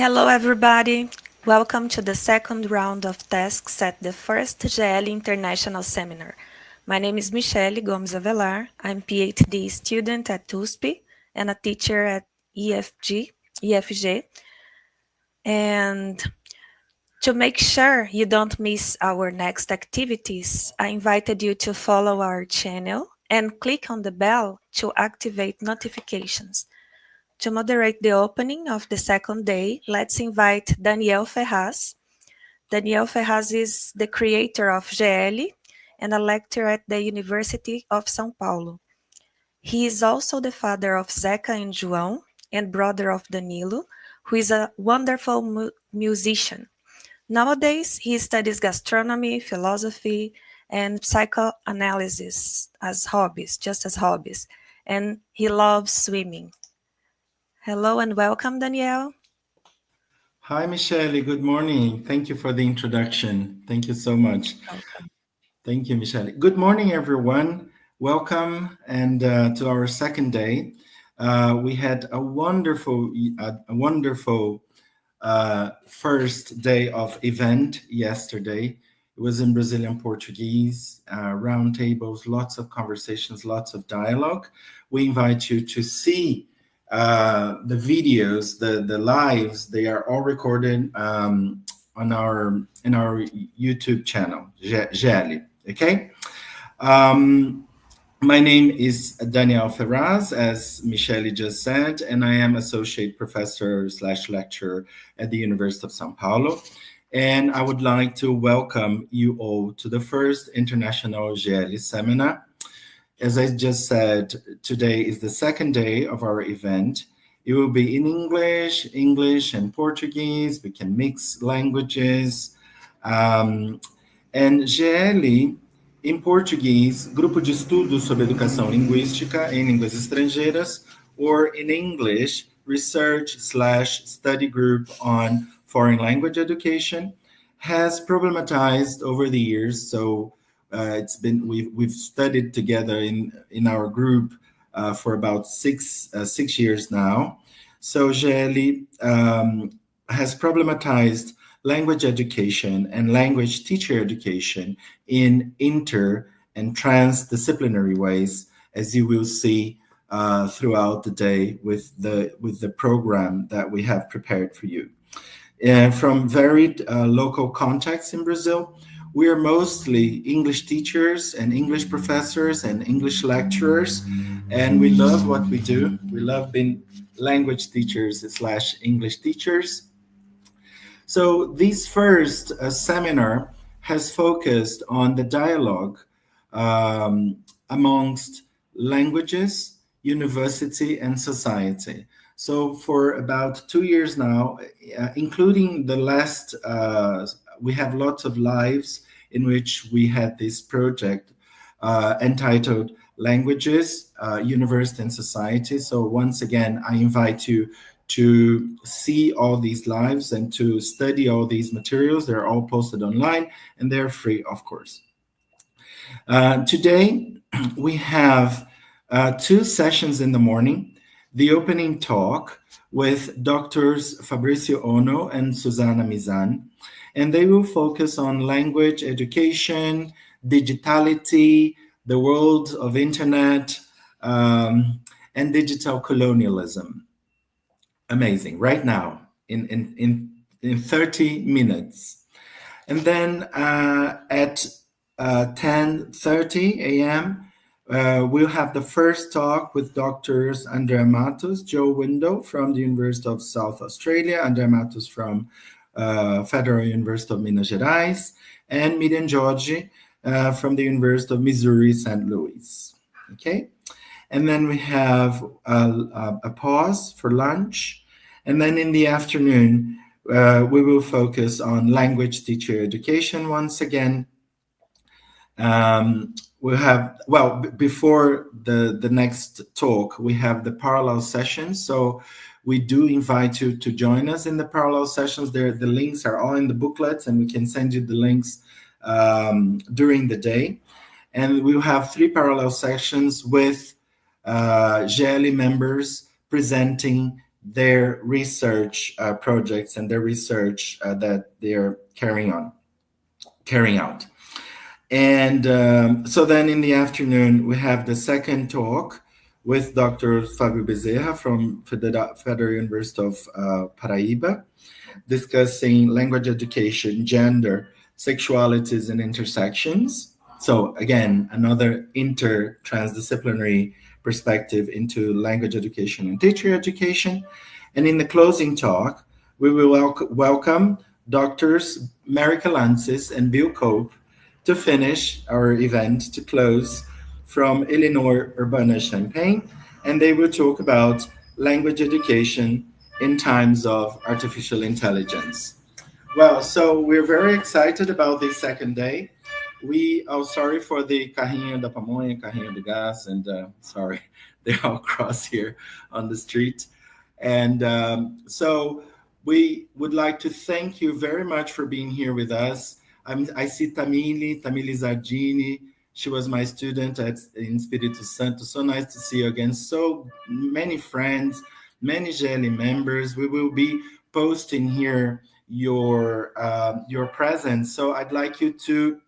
Hello, everybody. Welcome to the second round of tasks at the first GEELLE International Seminar. My name is Michele Gomes Avelar. I'm PhD student at USP and a teacher at EFG. And to make sure you don't miss our next activities, I invited you to follow our channel and click on the bell to activate notifications. To moderate the opening of the second day, let's invite Daniel Ferraz. Daniel Ferraz is the creator of GEELLE and a lecturer at the University of São Paulo. He is also the father of Zeca and João and brother of Danilo, who is a wonderful musician. Nowadays, he studies gastronomy, philosophy, and psychoanalysis as hobbies, just as hobbies, and he loves swimming. Hello and welcome, Daniel. Hi, Michele. Good morning. Thank you for the introduction. Thank you so much. Welcome. Thank you, Michele. Good morning, everyone. Welcome and to our second day. We had a wonderful first day of event yesterday. It was in Brazilian Portuguese, round tables, lots of conversations, lots of dialogue. We invite you to see the videos, the lives. They are all recorded in our YouTube channel, GEELLE. Okay. My name is Daniel Ferraz, as Michele just said, and I am associate professor / lecturer at the University of São Paulo. And I would like to welcome you all to the first International GEELLE seminar. As I just said, today is the second day of our event. It will be in English and Portuguese. We can mix languages. And GEELLE, em português, Grupo de Estudos sobre Educação Linguística em Línguas Estrangeiras, or in English, Research/Study Group on Foreign Language Education, has problematized over the years. So we've studied together in our group for about six years now. So GEELLE has problematized language education and language teacher education in inter and transdisciplinary ways, as you will see throughout the day with the program that we have prepared for you. From varied local contexts in Brazil, we are mostly English teachers and English professors and English lecturers, and we love what we do. We love being language teachers / English teachers. So this first seminar has focused on the dialogue amongst languages, university, and society. So for about 2 years now, including the last, we have lots of lives in which we had this project entitled Languages, University, and Society. So once again, I invite you to see all these lives and to study all these materials. They're all posted online and they're free, of course. Today, we have 2 sessions in the morning. The opening talk with Doctors Fabricio Ono and Souzana Mizan, and they will focus on language education, digitality, the world of internet, and digital colonialism. Amazing, right now, in 30 minutes. And then at 10:30 a.m., we'll have the first talk with Doctors Andrea Matos, Joe Window from the University of South Australia, Andrea Matos from Federal University of Minas Gerais, and Miriam Jorge from the University of Missouri, St. Louis. Okay, and then we have a pause for lunch, and then in the afternoon, we will focus on language teacher education once again. We'll have, before the next talk, we have the parallel sessions. So we do invite you to join us in the parallel sessions. The links are all in the booklets, and we can send you the links during the day. And we'll have 3 parallel sessions with GEELLE members presenting their research projects and their research that they're carrying out. And so then in the afternoon, we have the second talk with Dr. Fábio Bezerra from Federal University of Paraíba, discussing language education, gender, sexualities, and intersections. So again, another transdisciplinary perspective into language education and teacher education. And in the closing talk, we will welcome Doctors Mary Calancis and Bill Cope to finish our event, to close, from Illinois Urbana-Champaign, and they will talk about language education in times of artificial intelligence. Well, so we're very excited about this second day. Sorry for the carrinho da pamonha, carrinho do gás, and sorry, they're all cross here on the street. And so we would like to thank you very much for being here with us. I see Tamili Zardini. She was my student in Espírito Santo. So nice to see you again. So many friends, many GEELLE members. We will be posting here your presence. So I'd like you to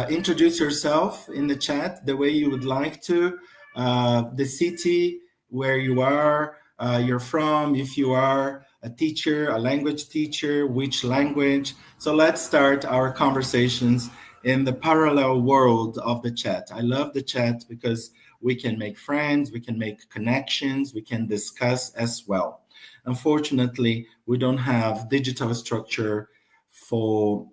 introduce yourself in the chat the way you would like to, the city where you are, you're from, if you are a teacher, a language teacher, which language. So let's start our conversations in the parallel world of the chat. I love the chat because we can make friends, we can make connections, we can discuss as well. Unfortunately, we don't have digital structure for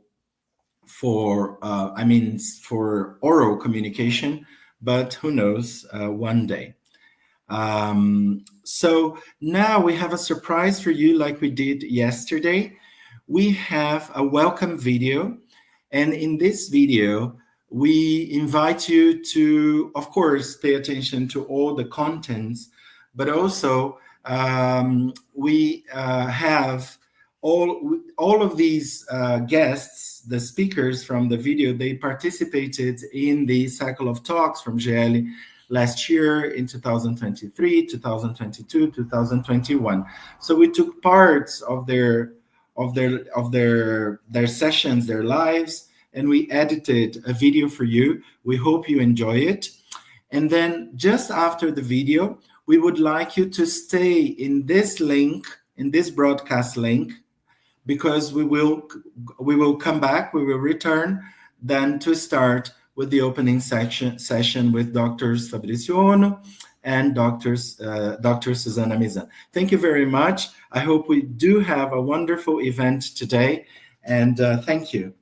oral communication, but who knows, one day. So now we have a surprise for you like we did yesterday. We have a welcome video, and in this video, we invite you to, of course, pay attention to all the contents, but also we have all of these guests, the speakers from the video, they participated in the cycle of talks from GEELLE last year in 2023, 2022, 2021. So we took parts of their sessions, their lives, and we edited a video for you. We hope you enjoy it. And then just after the video, we would like you to stay in this link, in this broadcast link, because we will come back, we will return then to start with the opening session with Drs. Fabricio Ono and Dr. Souzana Mizan. Thank you very much. I hope we do have a wonderful event today, and thank you.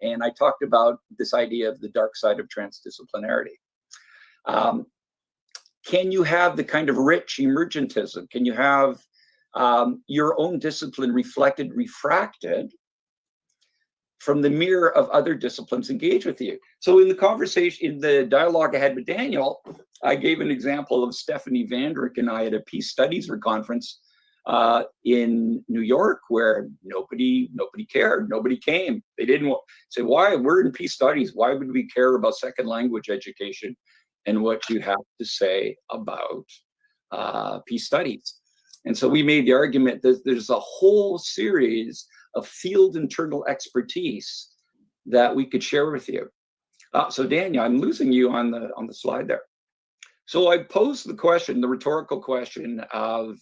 And I talked about this idea of the dark side of transdisciplinarity. Can you have the kind of rich emergentism? Can you have your own discipline refracted from the mirror of other disciplines engaged with you? So in the conversation, in the dialogue I had with Daniel, I gave an example of Stephanie Vandrick and I at a Peace Studies conference in New York, where nobody cared, nobody came. They didn't say, why? We're in Peace Studies. Why would we care about second language education and what you have to say about Peace Studies? And so we made the argument that there's a whole series of field internal expertise that we could share with you. So Daniel, I'm losing you on the slide there. So I posed the question, the rhetorical question of,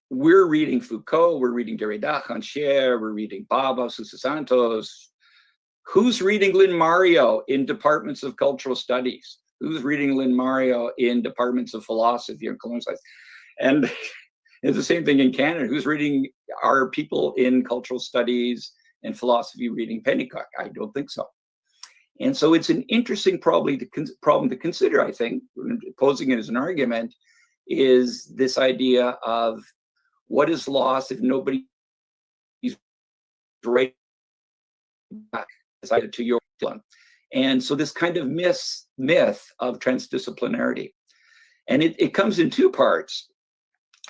we're reading Foucault, we're reading Derrida, Rancière, we're reading Baba, Sousa Santos. Who's reading Lynn Mario in departments of cultural studies? Who's reading Lynn Mario in departments of philosophy and colonialism? And it's the same thing in Canada. Who's reading, are people in cultural studies and philosophy reading Pennycock? I don't think so. And so it's an interesting problem to consider, I think, posing it as an argument, is this idea of what is lost if nobody is right back to your And so this kind of myth of transdisciplinarity. And it comes in two parts.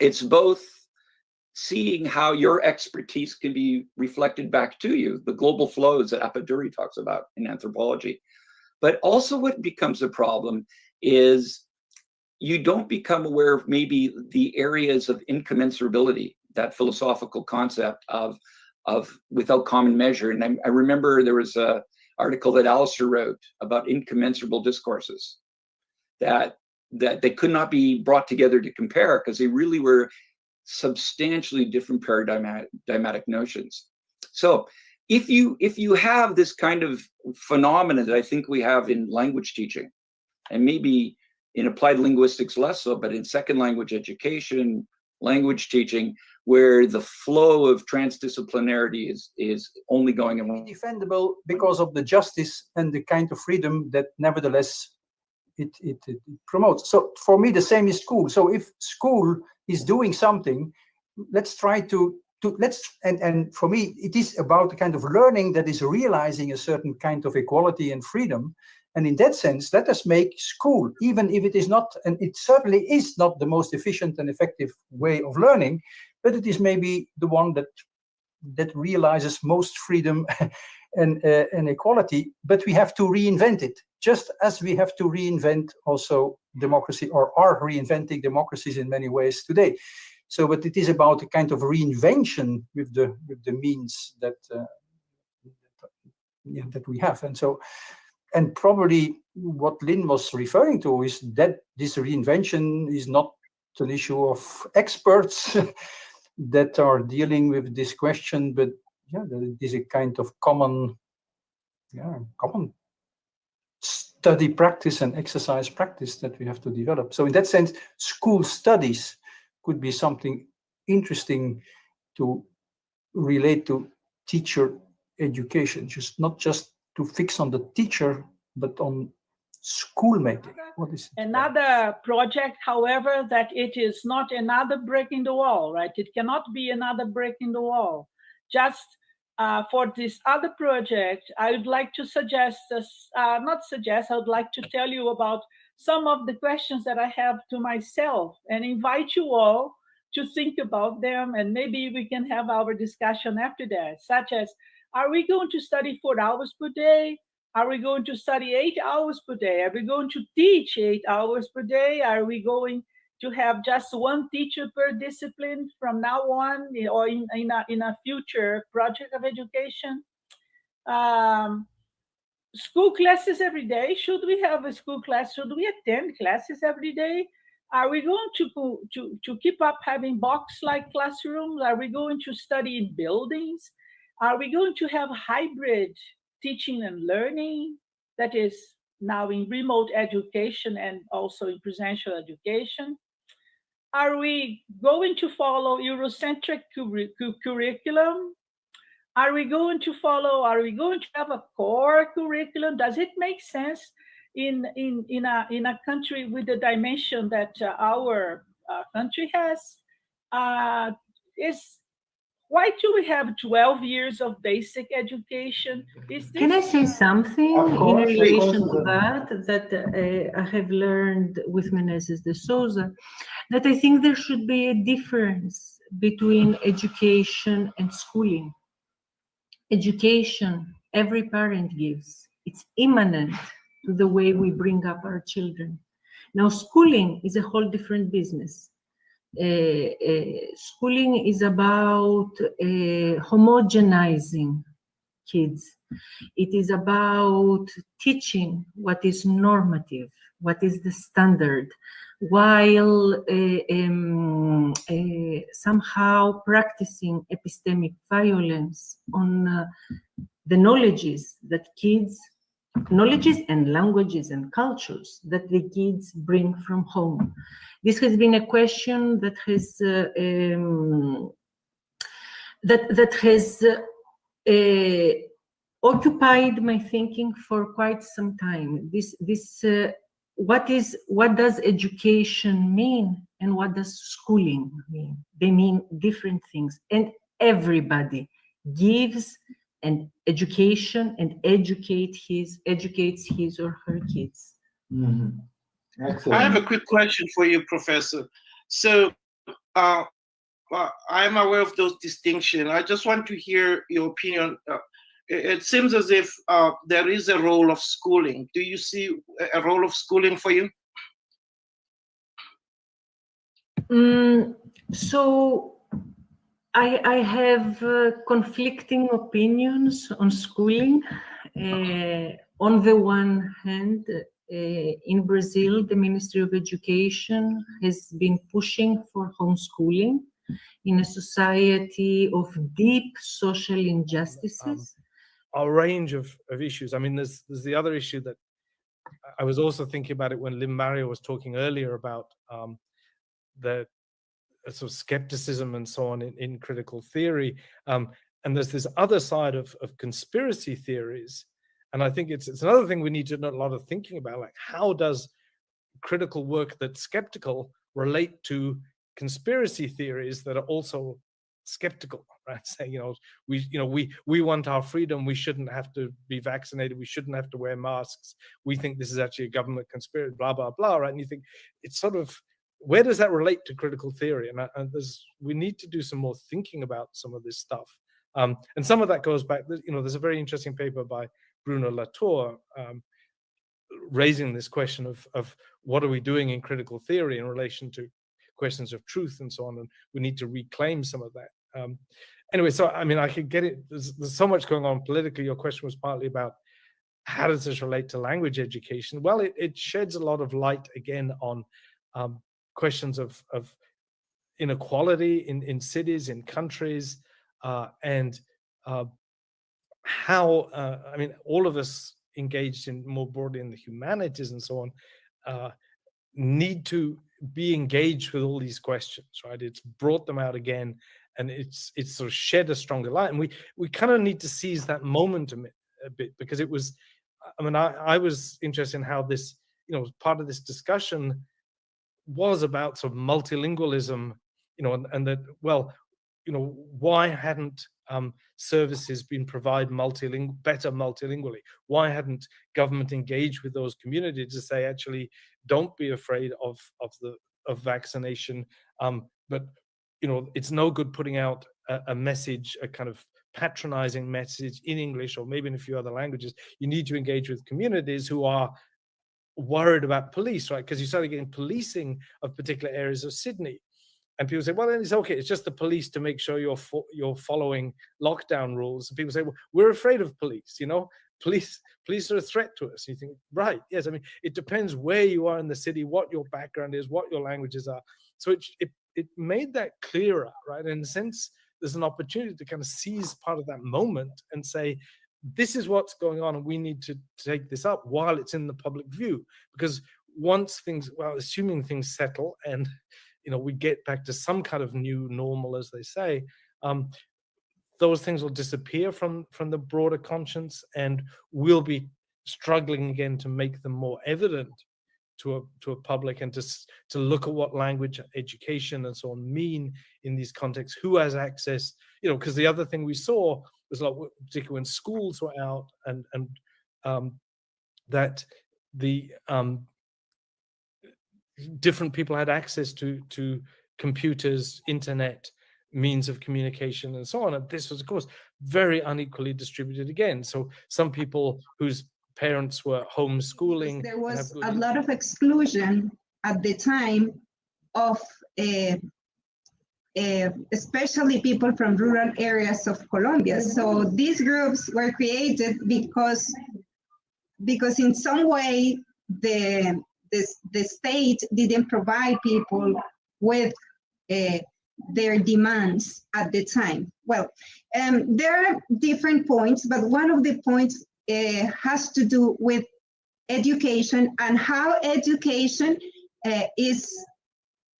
It's both seeing how your expertise can be reflected back to you, the global flows that Apaduri talks about in anthropology. But also what becomes a problem is you don't become aware of maybe the areas of incommensurability, that philosophical concept of without common measure. And I remember there was an article that Alistair wrote about incommensurable discourses, that they could not be brought together to compare because they really were substantially different paradigmatic notions. So if you have this kind of phenomena that I think we have in language teaching, and maybe in applied linguistics less so, but in second language education, language teaching, where the flow of transdisciplinarity is only going in one. Defendable because of the justice and the kind of freedom that nevertheless it promotes. So for me, the same is school. So if school is doing something, let's try and for me, it is about the kind of learning that is realizing a certain kind of equality and freedom. And in that sense, let us make school, even if it is not, and it certainly is not the most efficient and effective way of learning, but it is maybe the one that realizes most freedom and equality. But we have to reinvent it, just as we have to reinvent also democracy, or are reinventing democracies in many ways today. So, but it is about a kind of reinvention with the means that we have, and so. And probably what Lynn was referring to is that this reinvention is not an issue of experts that are dealing with this question, but that it is a kind of common study practice and exercise practice that we have to develop. So in that sense, school studies could be something interesting to relate to teacher education, not just to fix on the teacher, but on school making. What is it? Another project, however, that it is not another break in the wall, right? It cannot be another break in the wall. Just for this other project, I would like to suggest, I would like to tell you about some of the questions that I have to myself and invite you all to think about them, and maybe we can have our discussion after that, such as, are we going to study 4 hours per day? Are we going to study 8 hours per day? Are we going to teach 8 hours per day? Are we going to have just one teacher per discipline from now on, or in a future project of education? School classes every day. Should we have a school class? Should we attend classes every day? Are we going to keep up having box-like classrooms? Are we going to study in buildings? Are we going to have hybrid teaching and learning that is now in remote education and also in presential education? Are we going to follow Eurocentric curriculum? Are we going to have a core curriculum? Does it make sense in a country with the dimension that our country has? Why do we have 12 years of basic education? Can I say something in relation to that I have learned with Menezes de Souza, that I think there should be a difference between education and schooling. Education, every parent gives. It's immanent to the way we bring up our children. Now, schooling is a whole different business. Schooling is about homogenizing kids. It is about teaching what is normative, what is the standard, while somehow practicing epistemic violence on the knowledges and languages and cultures that the kids bring from home. This has been a question that has occupied my thinking for quite some time. What does education mean, and what does schooling mean? They mean different things, and everybody gives and education and educates his or her kids. Mm-hmm. I have a quick question for you, Professor. So I'm aware of those distinctions. I just want to hear your opinion. It seems as if there is a role of schooling. Do you see a role of schooling for you? So I have conflicting opinions on schooling. On the one hand, in Brazil, the Ministry of Education has been pushing for homeschooling in a society of deep social injustices. A range of issues. I mean, there's the other issue that I was also thinking about it when Lynn Mario was talking earlier about the sort of skepticism and so on in critical theory. And there's this other side of conspiracy theories. And I think it's another thing we need to do a lot of thinking about, like how does critical work that's skeptical relate to conspiracy theories that are also skeptical, right? Saying, we want our freedom. We shouldn't have to be vaccinated. We shouldn't have to wear masks. We think this is actually a government conspiracy, blah, blah, blah, right? And you think it's sort of, where does that relate to critical theory? And we need to do some more thinking about some of this stuff. And some of that goes back, there's a very interesting paper by Bruno Latour raising this question of what are we doing in critical theory in relation to questions of truth and so on, and we need to reclaim some of that. Anyway, so I mean, I could get it. There's so much going on politically. Your question was partly about how does this relate to language education? Well, it sheds a lot of light again on questions of inequality in cities, in countries, and how, I mean, all of us engaged in more broadly in the humanities and so on, need to be engaged with all these questions, right? It's brought them out again, and it's sort of shed a stronger light. And we kind of need to seize that momentum a bit, because it was, I mean, I was interested in how this, part of this discussion was about sort of multilingualism, and that, well, why hadn't services been provided better multilingually? Why hadn't government engaged with those communities to say, actually, don't be afraid of vaccination, but it's no good putting out a message, a kind of patronizing message in English or maybe in a few other languages. You need to engage with communities who are worried about police, right? Because you started getting policing of particular areas of Sydney. And people say, well, then it's okay. It's just the police to make sure you're following lockdown rules. And people say, well, we're afraid of police. Police are a threat to us. You think, right? Yes. I mean, it depends where you are in the city, what your background is, what your languages are. So it made that clearer, right? In a sense, there's an opportunity to kind of seize part of that moment and say, this is what's going on, and we need to take this up while it's in the public view. Because once things, well, assuming things settle and we get back to some kind of new normal, as they say, those things will disappear from the broader conscience, and we'll be struggling again to make them more evident to a public, and to look at what language education and so on mean in these contexts. Who has access? Because the other thing we saw was, like, particularly when schools were out, and that the different people had access to computers, internet, means of communication, and so on. And this was, of course, very unequally distributed again. So some people whose parents were homeschooling. There was a lot of exclusion at the time of especially people from rural areas of Colombia. So these groups were created because in some way the state didn't provide people with their demands at the time. Well, there are different points, but one of the points has to do with education, and how education is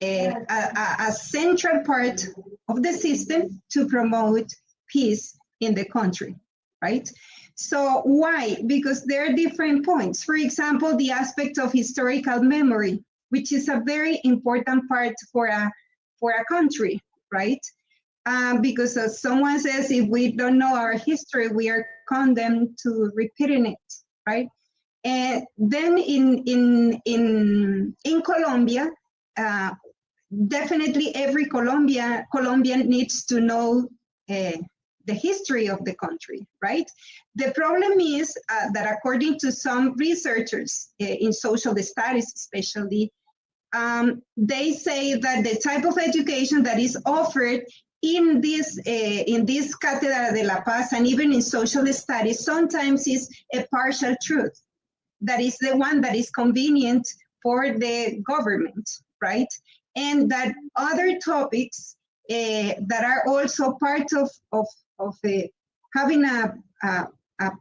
a central part of the system to promote peace in the country, right? So why? Because there are different points. For example, the aspect of historical memory, which is a very important part for a country, right? because as someone says, if we don't know our history, we are condemned to repeating it, right? And then in Colombia, definitely every Colombian needs to know the history of the country, right? The problem is that according to some researchers in social studies especially, they say that the type of education that is offered in this Cátedra de la Paz and even in social studies sometimes is a partial truth. That is the one that is convenient for the government, right? And that other topics that are also part of having a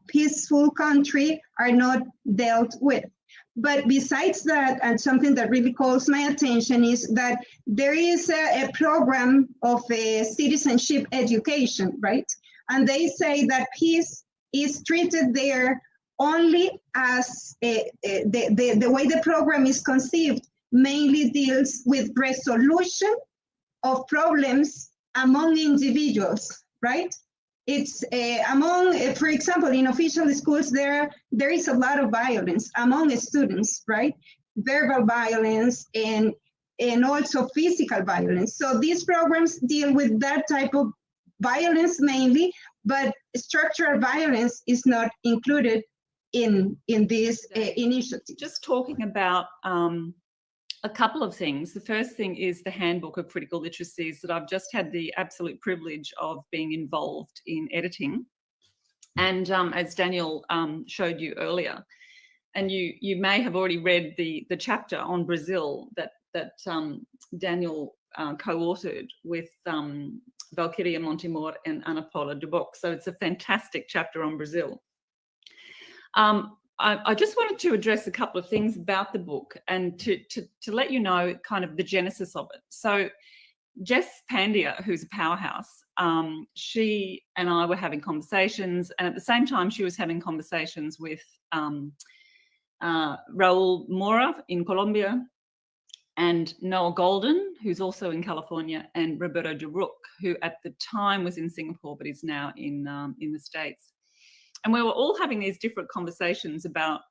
peaceful country are not dealt with. But besides that, and something that really calls my attention is that there is a program of citizenship education, right? And they say that peace is treated there only as the way the program is conceived mainly deals with resolution of problems among individuals, right? It's among, for example, in official schools, there is a lot of violence among students, right? Verbal violence and also physical violence. So these programs deal with that type of violence mainly, but structural violence is not included in this initiative. Just talking about a couple of things. The first thing is the Handbook of Critical Literacies that I've just had the absolute privilege of being involved in editing. And as Daniel showed you earlier, and you may have already read the chapter on Brazil that Daniel co-authored with Valkyria Montemor and Ana Paula Duboc. So it's a fantastic chapter on Brazil. I just wanted to address a couple of things about the book and to let you know kind of the genesis of it. So Jess Pandya, who's a powerhouse, she and I were having conversations, and at the same time she was having conversations with Raul Mora in Colombia, and Noah Golden, who's also in California, and Roberto de Rook, who at the time was in Singapore but is now in the States. And we were all having these different conversations about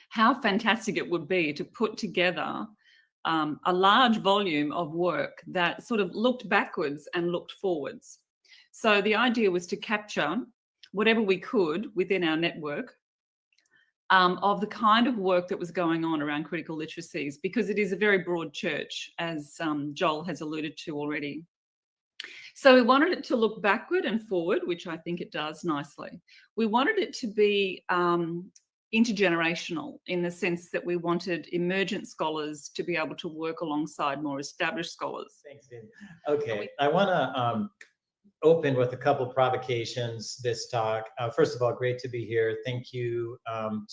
how fantastic it would be to put together a large volume of work that sort of looked backwards and looked forwards. So the idea was to capture whatever we could within our network of the kind of work that was going on around critical literacies, because it is a very broad church, as Joel has alluded to already. So we wanted it to look backward and forward, which I think it does nicely. We wanted it to be intergenerational in the sense that we wanted emergent scholars to be able to work alongside more established scholars. Thanks, David. Okay, I want to open with a couple provocations this talk. First of all, great to be here. Thank you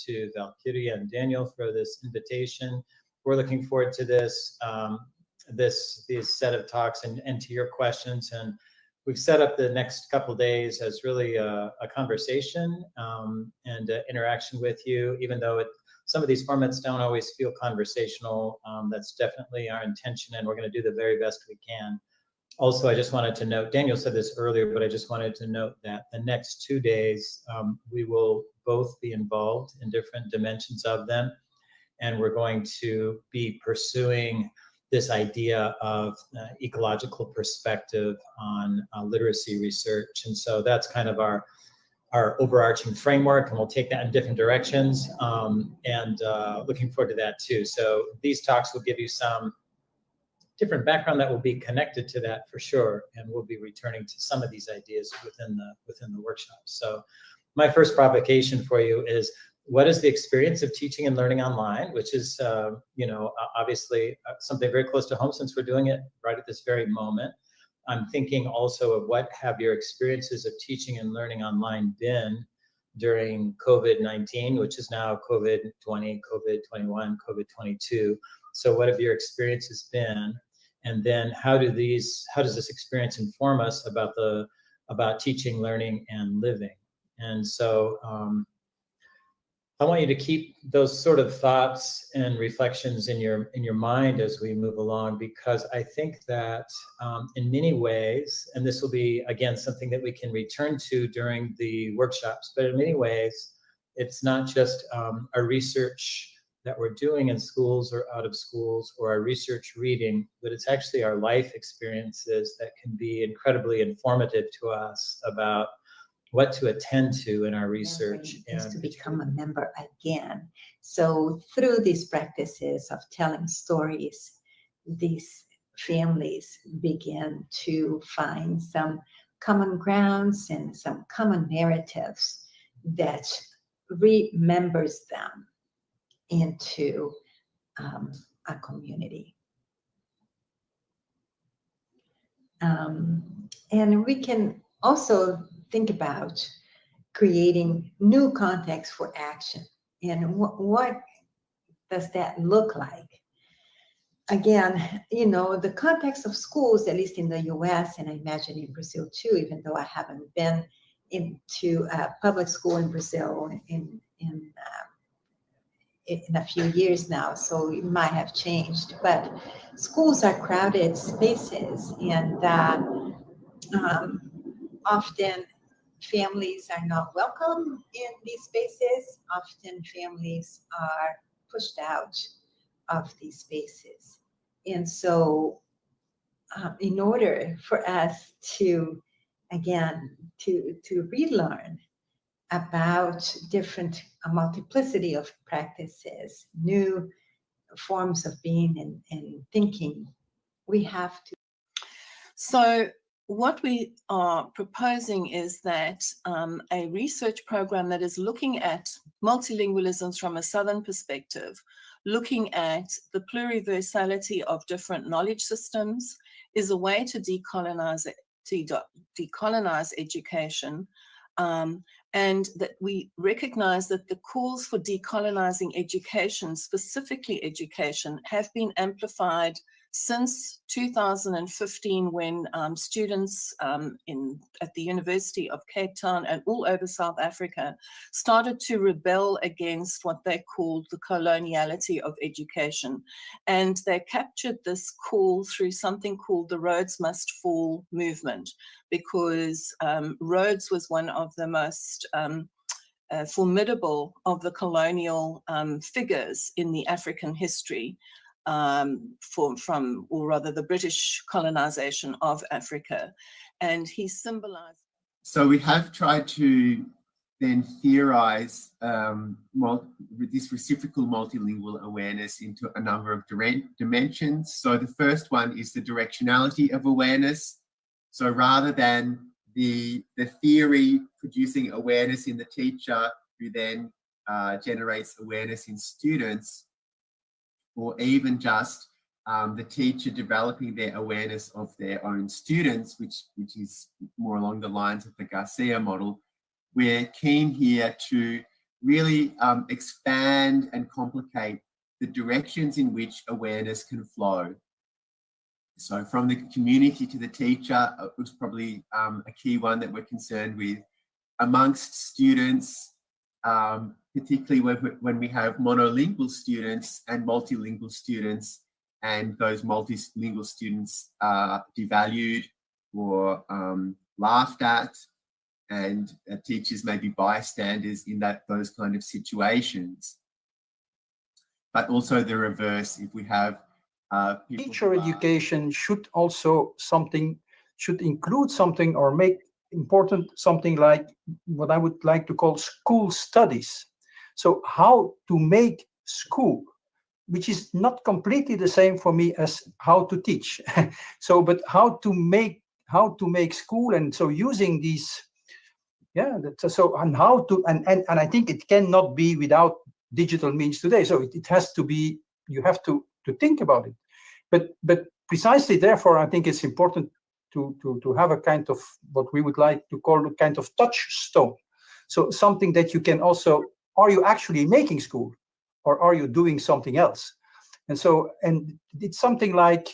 to Valkyria and Daniel for this invitation. We're looking forward to this these set of talks and to your questions. And we've set up the next couple of days as really a conversation and interaction with you, even though some of these formats don't always feel conversational. That's definitely our intention, and we're going to do the very best we can. Also, I just wanted to note, Daniel said this earlier, but I just wanted to note that the next 2 days, we will both be involved in different dimensions of them. And we're going to be pursuing this idea of ecological perspective on literacy research. And so that's kind of our overarching framework, and we'll take that in different directions, and looking forward to that too. So these talks will give you some different background that will be connected to that for sure, and we'll be returning to some of these ideas within the workshop. So my first provocation for you is, what is the experience of teaching and learning online, which is, obviously something very close to home since we're doing it right at this very moment. I'm thinking also of what have your experiences of teaching and learning online been during COVID-19, which is now COVID-20, COVID-21, COVID-22. So what have your experiences been? And then how does this experience inform us about teaching, learning, and living? And so, I want you to keep those sort of thoughts and reflections in your mind as we move along, because I think that in many ways, and this will be, again, something that we can return to during the workshops, but in many ways, it's not just our research that we're doing in schools or out of schools, or our research reading, but it's actually our life experiences that can be incredibly informative to us about what to attend to in our research. And to become a member again. So through these practices of telling stories, these families begin to find some common grounds and some common narratives that remembers them into a community. And we can also think about creating new contexts for action. And what does that look like? Again, you know, the context of schools, at least in the US, and I imagine in Brazil too, even though I haven't been into public school in Brazil in a few years now, so it might have changed. But schools are crowded spaces, and often families are not welcome in these spaces. Often families are pushed out of these spaces. And so in order for us to, again, to relearn about a multiplicity of practices, new forms of being and thinking, we have to. So what we are proposing is that a research program that is looking at multilingualisms from a Southern perspective, looking at the pluriversality of different knowledge systems, is a way to decolonize education, and that we recognize that the calls for decolonizing education, specifically education, have been amplified since 2015, when students at the University of Cape Town and all over South Africa started to rebel against what they called the coloniality of education. And they captured this call through something called the Rhodes Must Fall movement, because Rhodes was one of the most formidable of the colonial figures in the African history. Or rather the British colonization of Africa, and he symbolized. So we have tried to then theorize this reciprocal multilingual awareness into a number of dimensions. So the first one is the directionality of awareness. So rather than the theory producing awareness in the teacher, who then generates awareness in students, or even just the teacher developing their awareness of their own students, which is more along the lines of the Garcia model, we're keen here to really expand and complicate the directions in which awareness can flow. So from the community to the teacher was probably a key one that we're concerned with. Amongst students, particularly when we have monolingual students and multilingual students, and those multilingual students are devalued or laughed at, and teachers may be bystanders in those kind of situations. But also the reverse, if we have teacher education should include something, or make important something like what I would like to call school studies. So how to make school, which is not completely the same for me as how to teach. So, but how to make school, and so using these, and I think it cannot be without digital means today. So it has to be, you have to think about it. But precisely therefore, I think it's important to have a kind of what we would like to call a kind of touchstone. So something that you can also, are you actually making school, or are you doing something else? And so, and it's something like,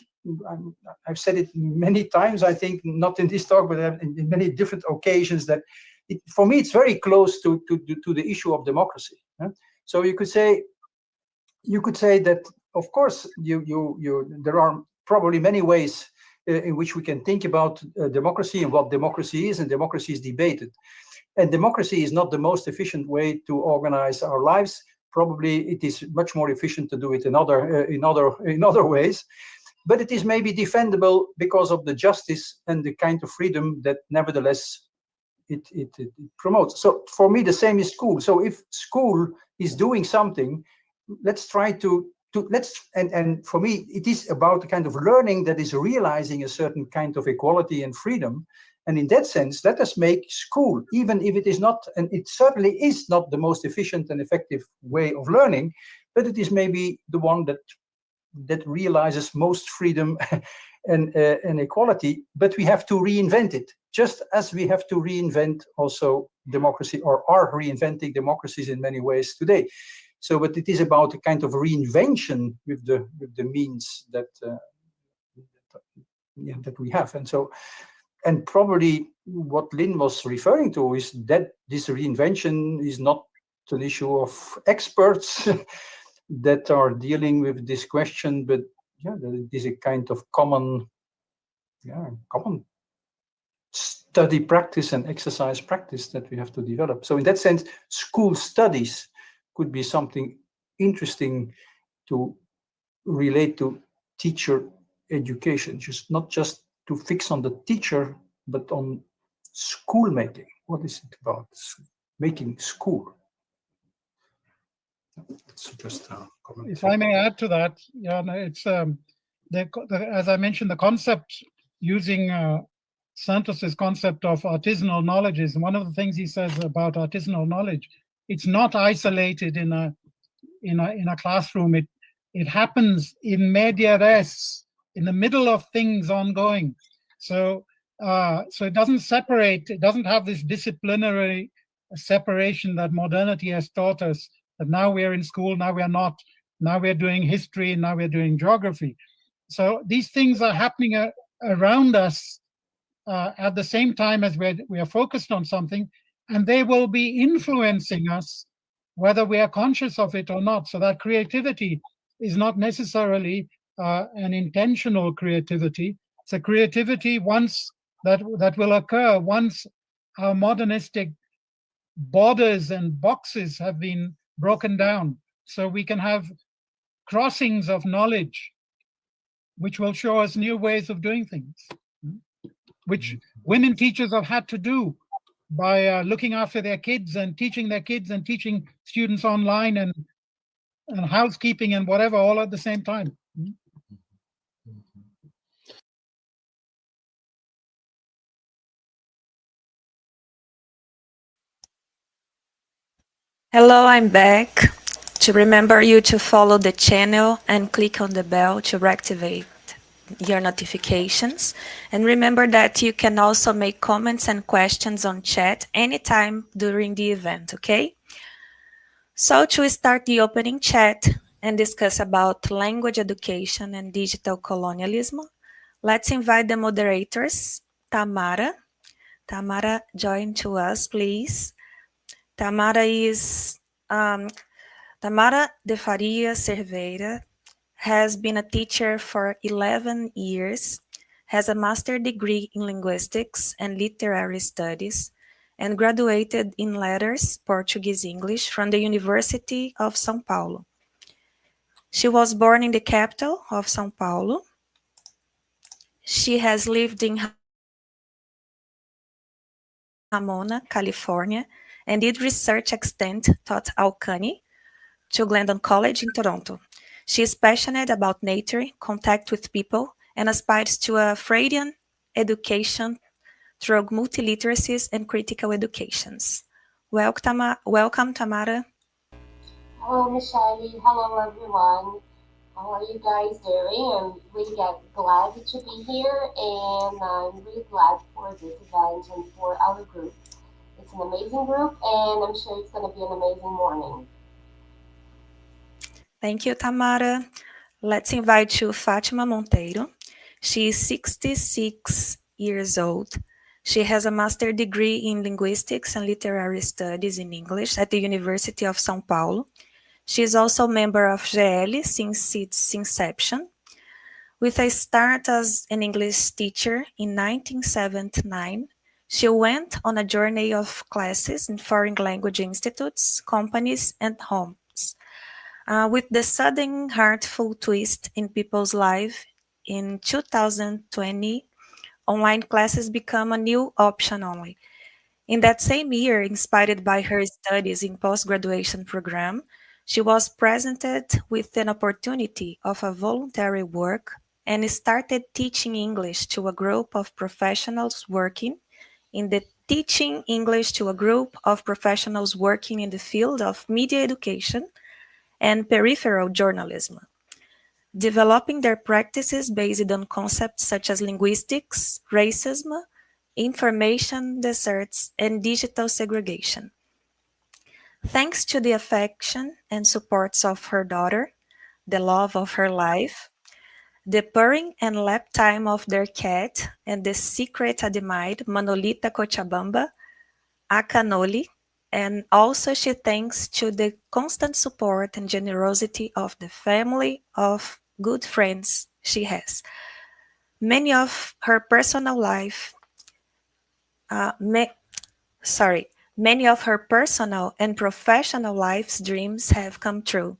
I've said it many times, I think, not in this talk, but in many different occasions, that for me, it's very close to the issue of democracy. So you could say that, of course, there are probably many ways in which we can think about democracy and what democracy is, and democracy is debated. And democracy is not the most efficient way to organize our lives. Probably it is much more efficient to do it in other ways. But it is maybe defendable because of the justice and the kind of freedom that nevertheless it promotes. So for me, the same is school. So if school is doing something, let's try and for me, it is about the kind of learning that is realizing a certain kind of equality and freedom. And in that sense, let us make school, even if it is not, and it certainly is not the most efficient and effective way of learning, but it is maybe the one that realizes most freedom and equality. But we have to reinvent it, just as we have to reinvent also democracy, or are reinventing democracies in many ways today. So, but it is about a kind of reinvention with the means that we have. And so, and probably what Lynn was referring to is that this reinvention is not an issue of experts that are dealing with this question, but that it is a kind of common study practice and exercise practice that we have to develop. So in that sense, school studies could be something interesting to relate to teacher education, not just to fix on the teacher, but on school making. What is it about making school? It's just a comment. If I may add to that, it's as I mentioned, the concept using Santos's concept of artisanal knowledge is one of the things he says about artisanal knowledge. It's not isolated in a classroom. It happens in media res, in the middle of things ongoing. So it doesn't separate. It doesn't have this disciplinary separation that modernity has taught us. That now we're in school, now we're not. Now we're doing history, now we're doing geography. So these things are happening around us at the same time as we are focused on something, and they will be influencing us whether we are conscious of it or not. So that creativity is not necessarily an intentional creativity. It's a creativity that will occur once our modernistic borders and boxes have been broken down. So we can have crossings of knowledge, which will show us new ways of doing things, which women teachers have had to do by looking after their kids and teaching students online and housekeeping and whatever, all at the same time. Hello, I'm back. To remember you to follow the channel and click on the bell to reactivate your notifications. And remember that you can also make comments and questions on chat anytime during the event, okay? So to start the opening chat and discuss about language education and digital colonialism, let's invite the moderators, Tamara. Tamara, join to us, please. Tamara de Faria Cerveira has been a teacher for 11 years, has a master's degree in linguistics and literary studies, and graduated in letters, Portuguese English, from the University of São Paulo. She was born in the capital of São Paulo. She has lived in Ramona, California, and did research extent taught Alcani to Glendon College in Toronto. She is passionate about nature, contact with people, and aspires to a Freudian education through multiliteracies and critical educations. Welcome, Tamara. Hello, Michelle. Hello, everyone. How are you guys doing? I'm really glad to be here, and I'm really glad for this event and for our group. It's an amazing group, and I'm sure it's going to be an amazing morning. Thank you, Tamara. Let's invite you, Fátima Monteiro. She is 66 years old. She has a master's degree in linguistics and literary studies in English at the University of São Paulo. She is also a member of GEELLE since its inception. With a start as an English teacher in 1979, she went on a journey of classes in foreign language institutes, companies, and homes. With the sudden heartful twist in people's lives in 2020, online classes become a new option only. In that same year, inspired by her studies in post-graduation program, she was presented with an opportunity of a voluntary work and started teaching English to a group of professionals working in the field of media education and peripheral journalism, developing their practices based on concepts such as linguistics, racism, information deserts, and digital segregation. Thanks to the affection and supports of her daughter, the love of her life, the purring and lap time of their cat, and the secret admired Manolita Cochabamba, Acanoli, and also she thanks to the constant support and generosity of the family of good friends she has. Many of her personal and professional life's dreams have come true.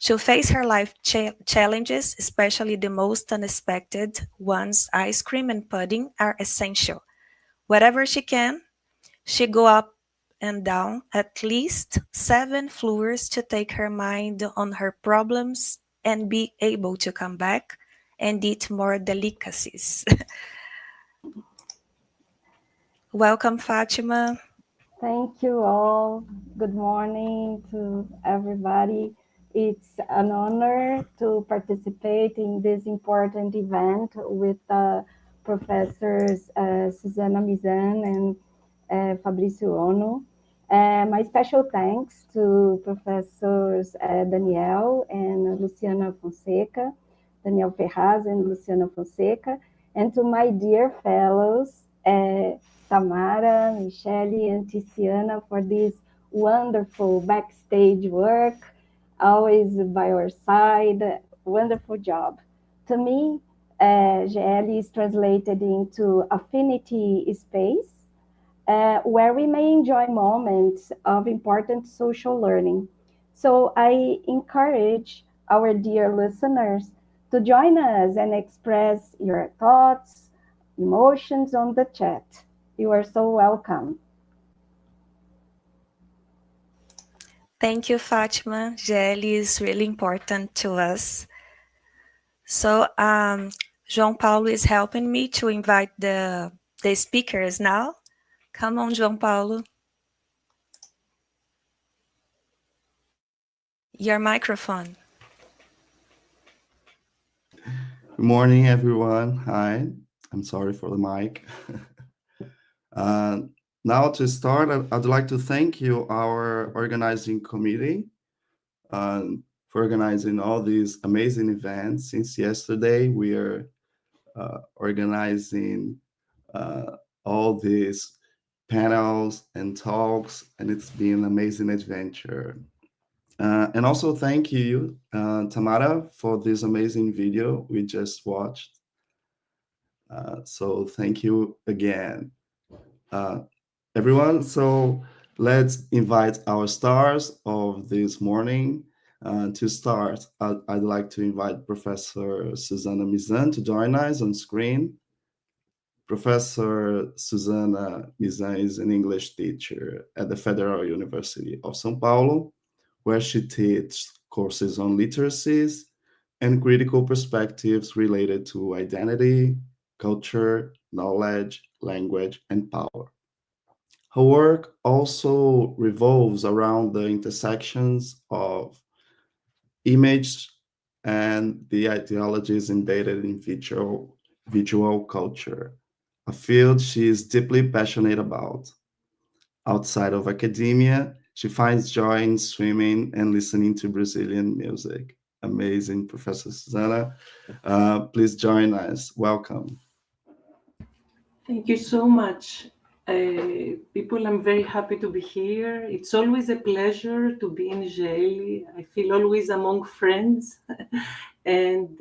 To face her life challenges, especially the most unexpected ones, ice cream and pudding are essential. Wherever she can, she go up and down at least 7 floors to take her mind on her problems and be able to come back and eat more delicacies. Welcome, Fatima. Thank you all. Good morning to everybody. It's an honor to participate in this important event with Professors Souzana, Mizan, and Fabricio Ono. My special thanks to Professors Daniel and Luciana Fonseca, Daniel Ferraz and Luciana Fonseca, and to my dear fellows, Tamara, Michelle, and Tiziana for this wonderful backstage work, always by our side, wonderful job. To me, GEELLE is translated into affinity space, where we may enjoy moments of important social learning. So I encourage our dear listeners to join us and express your thoughts, emotions on the chat. You are so welcome. Thank you, Fatima. GEELLE is really important to us. So João Paulo is helping me to invite the speakers now. Come on, João Paulo. Your microphone. Good morning, everyone. Hi. I'm sorry for the mic. Now to start, I'd like to thank you, our organizing committee, for organizing all these amazing events. Since yesterday, we are organizing all these panels and talks, and it's been an amazing adventure. And also thank you, Tamara, for this amazing video we just watched. So thank you again, everyone. So let's invite our stars of this morning. To start, I'd like to invite Professor Souzana Mizan to join us on screen. Professor Souzana Mizan is an English teacher at the Federal University of São Paulo, where she teaches courses on literacies and critical perspectives related to identity, culture, knowledge, language, and power. Her work also revolves around the intersections of image and the ideologies embedded in visual culture, a field she is deeply passionate about. Outside of academia, she finds joy in swimming and listening to Brazilian music. Amazing, Professor Souzana. Please join us. Welcome. Thank you so much. People, I'm very happy to be here. It's always a pleasure to be in GEELLE. I feel always among friends. And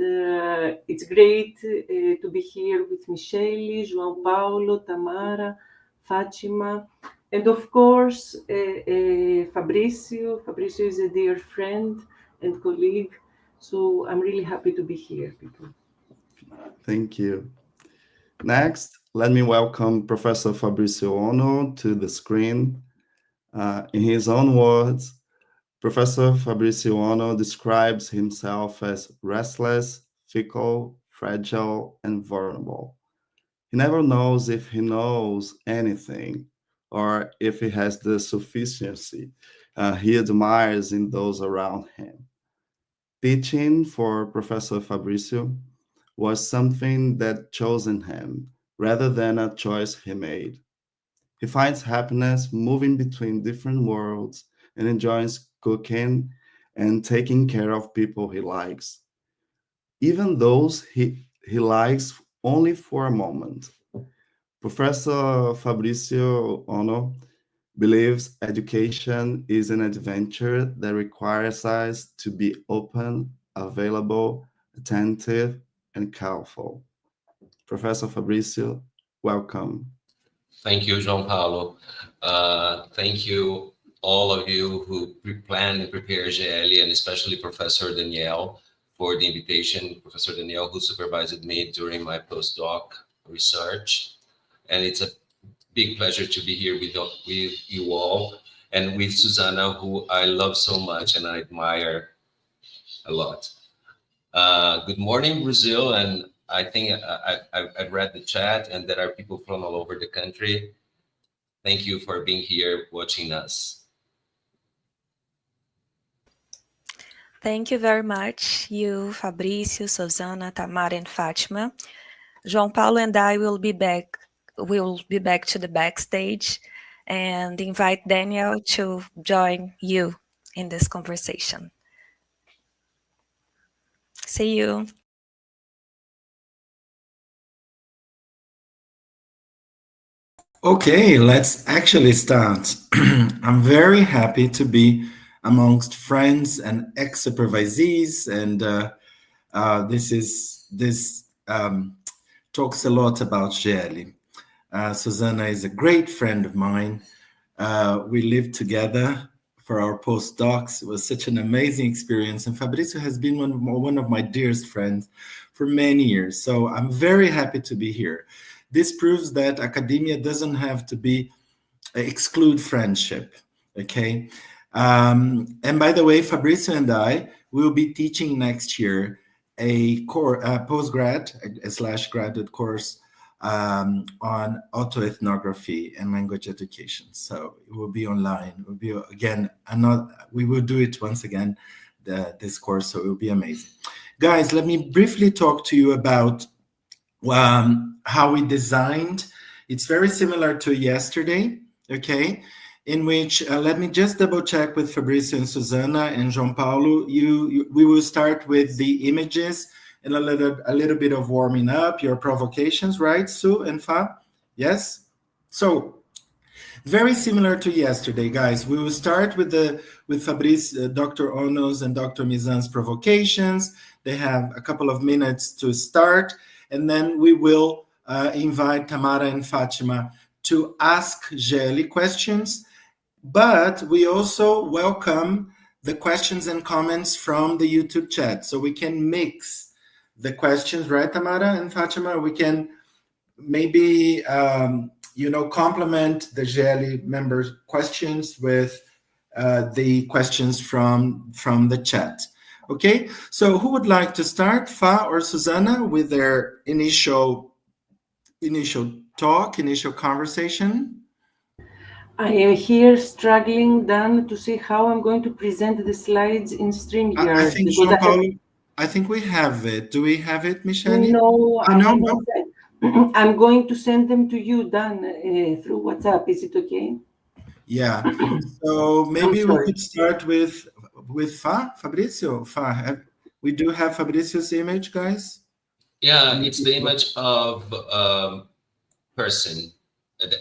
it's great to be here with Michele, João Paulo, Tamara, Fatima, and of course, Fabricio. Fabricio is a dear friend and colleague. So I'm really happy to be here, people. Thank you. Next, let me welcome Professor Fabricio Ono to the screen. In his own words, Professor Fabricio Ono describes himself as restless, fickle, fragile, and vulnerable. He never knows if he knows anything or if he has the sufficiency he admires in those around him. Teaching for Professor Fabricio was something that chosen him rather than a choice he made. He finds happiness moving between different worlds and enjoys cooking and taking care of people he likes, even those he likes only for a moment. Professor Fabricio Ono believes education is an adventure that requires us to be open, available, attentive, and careful. Professor Fabricio, welcome. Thank you, João Paulo. Thank you, all of you who planned and prepared GEELLE, and especially Professor Danielle for the invitation. Professor Danielle, who supervised me during my postdoc research. And it's a big pleasure to be here with you all, and with Souzana, who I love so much and I admire a lot. Good morning, Brazil, and I think I've read the chat, and there are people from all over the country. Thank you for being here watching us. Thank you very much, you, Fabricio, Souzana, Tamara, and Fatima. João Paulo and I will be back to the backstage and invite Daniel to join you in this conversation. See you. Okay, let's actually start. I'm very happy to be amongst friends and ex-supervisees, and this talks a lot about GEELLE. Souzana is a great friend of mine. We lived together for our postdocs. It was such an amazing experience, and Fabricio has been one of my dearest friends for many years. So I'm very happy to be here. This proves that academia doesn't have to be exclude friendship, okay? And by the way, Fabricio and I will be teaching next year a postgrad/graduate course on autoethnography and language education. So it will be online. It will be, again, we will do it once again, this course, so it will be amazing. Guys, let me briefly talk to you about how we designed. It's very similar to yesterday, okay? In which, let me just double check with Fabricio and Souzana and João Paulo. We will start with the images and a little bit of warming up, your provocations, right, Sue and Fa? Yes? So, very similar to yesterday, guys. We will start with Fabrice, Dr. Ono's and Dr. Mizan's provocations. They have a couple of minutes to start, and then we will invite Tamara and Fatima to ask GEELLE questions, but we also welcome the questions and comments from the YouTube chat, so we can mix the questions, right, Tamara and Fatima? We can maybe, complement the GEELLE members' questions with the questions from the chat. Okay, so who would like to start, Fa or Souzana, with their initial conversation? I am here struggling, Dan, to see how I'm going to present the slides in StreamYard. I think we have it. Do we have it, Michele? No, I'm going to send them to you, Dan, through WhatsApp. Is it okay? Yeah. So maybe we could start with Fa, Fabricio. Fa, we do have Fabricio's image, guys. Yeah, it's the image of person.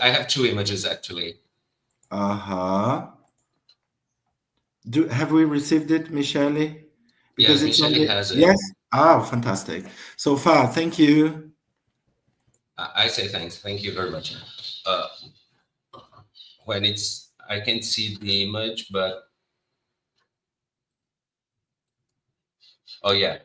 I have two images actually. Uh-huh. Have we received it, Michele? Yes, It's Michele only, has it. yes? Ah, fantastic. So far, thank you. I say thanks. Thank you very much. When I can't see the image, but oh yeah.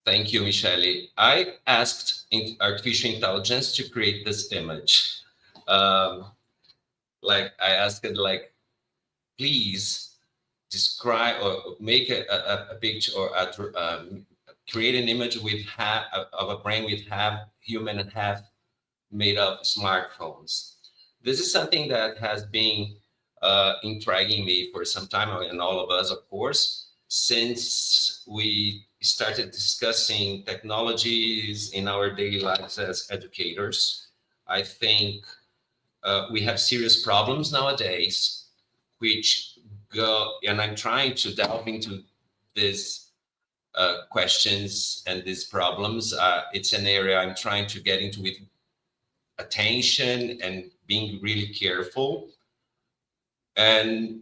Thank you, Michele. I asked artificial intelligence to create this image. Like I asked it, like, please describe or make a picture or create an image with half of a brain with half human and half made of smartphones. This is something that has been intriguing me for some time, and all of us, of course, since we started discussing technologies in our daily lives as educators. I think we have serious problems nowadays, which go, and I'm trying to delve into these questions and these problems. It's an area I'm trying to get into with attention and being really careful. And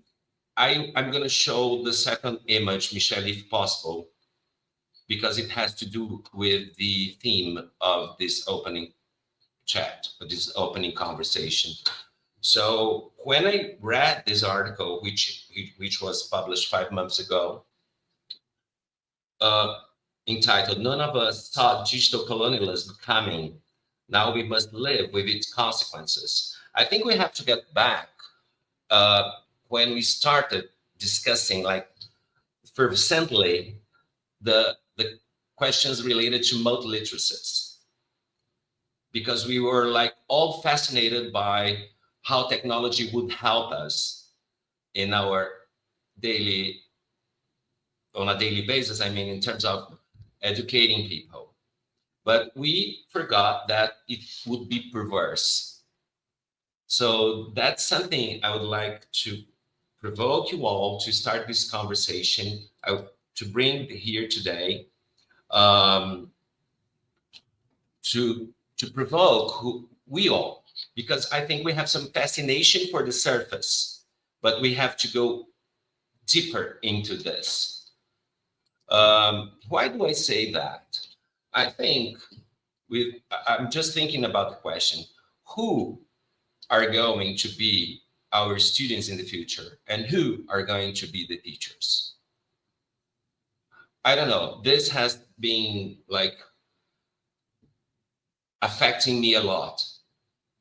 I'm going to show the second image, Michele, if possible, because it has to do with the theme of this opening chat, of this opening conversation. So when I read this article, which was published 5 months ago, entitled, "None of us saw digital colonialism coming. Now we must live with its consequences." I think we have to get back when we started discussing, like, fervently the questions related to multiliteracies, because we were like all fascinated by how technology would help us in our on a daily basis. I mean, in terms of educating people, but we forgot that it would be perverse. So that's something I would like to provoke you all to start this conversation, to bring here today, to provoke we all, because I think we have some fascination for the surface, but we have to go deeper into this. Why do I say that? I think I'm just thinking about the question, who are going to be our students in the future, and who are going to be the teachers? I don't know. This has been like affecting me a lot,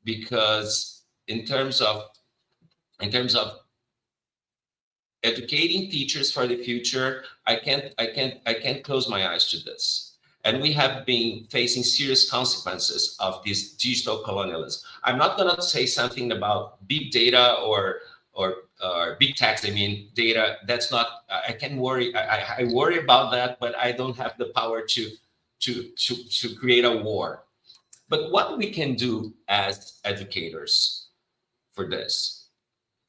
because in terms of educating teachers for the future, I can't close my eyes to this. And we have been facing serious consequences of this digital colonialism. I'm not going to say something about big data or big tech. I mean, data. That's not. I can worry. I worry about that, but I don't have the power to create a war. But what we can do as educators for this?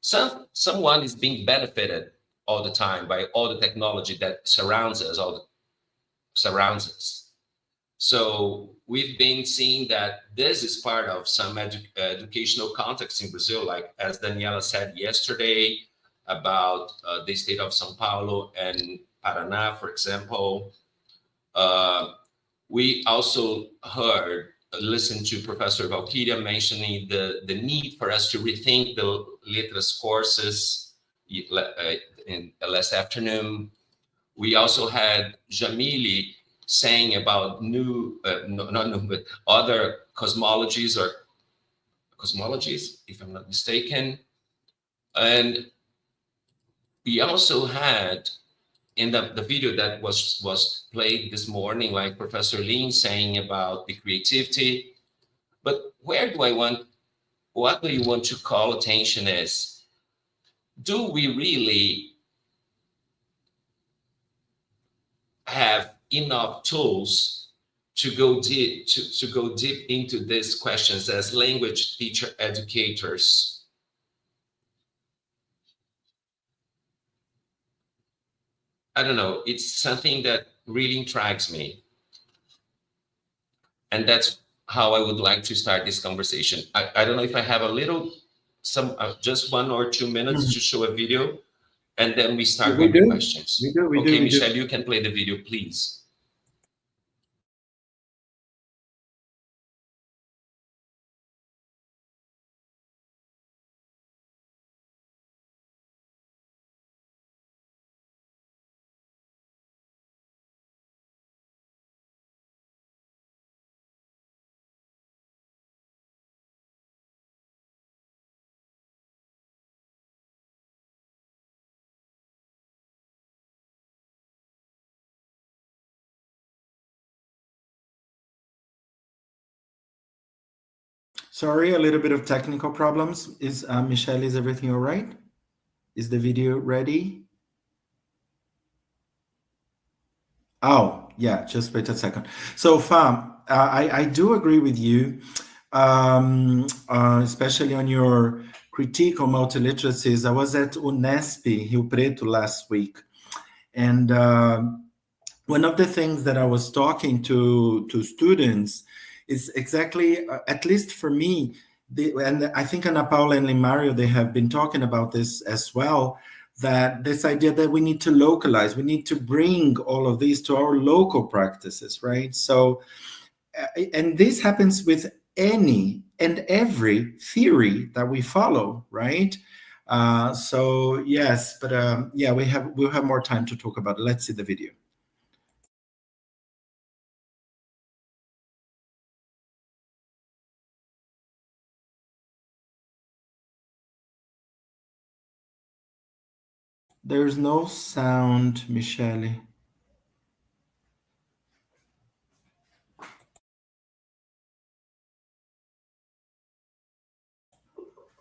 Someone is being benefited all the time by all the technology that surrounds us. So we've been seeing that this is part of some educational context in Brazil, like as Daniela said yesterday about the state of São Paulo and Paraná, for example. We also listened to Professor Valkyria mentioning the need for us to rethink the Letras courses in last afternoon. We also had Jamili saying about but other cosmologies, if I'm not mistaken. And we also had in the video that was played this morning, like Professor Lin saying about the creativity. But what do you want to call attention is, do we really have enough tools to go deep into these questions as language teacher educators? I don't know. It's something that really intrigues me. And that's how I would like to start this conversation. I don't know if I have just 1 or 2 minutes to show a video, and then we start with the questions. Okay, Michelle, you can play the video, please. Sorry, a little bit of technical problems. Michelle, is everything all right? Is the video ready? Oh, yeah, just wait a second. So, Fam, I do agree with you, especially on your critique on multiliteracies. I was at UNIFESP, Rio Preto, last week. And one of the things that I was talking to students is exactly, at least for me, and I think Ana Paula and Limario, they have been talking about this as well, that this idea that we need to localize, we need to bring all of these to our local practices, right? So, and this happens with any and every theory that we follow, right? So yes, but yeah, we'll have more time to talk about it. Let's see the video. There's no sound, Michele.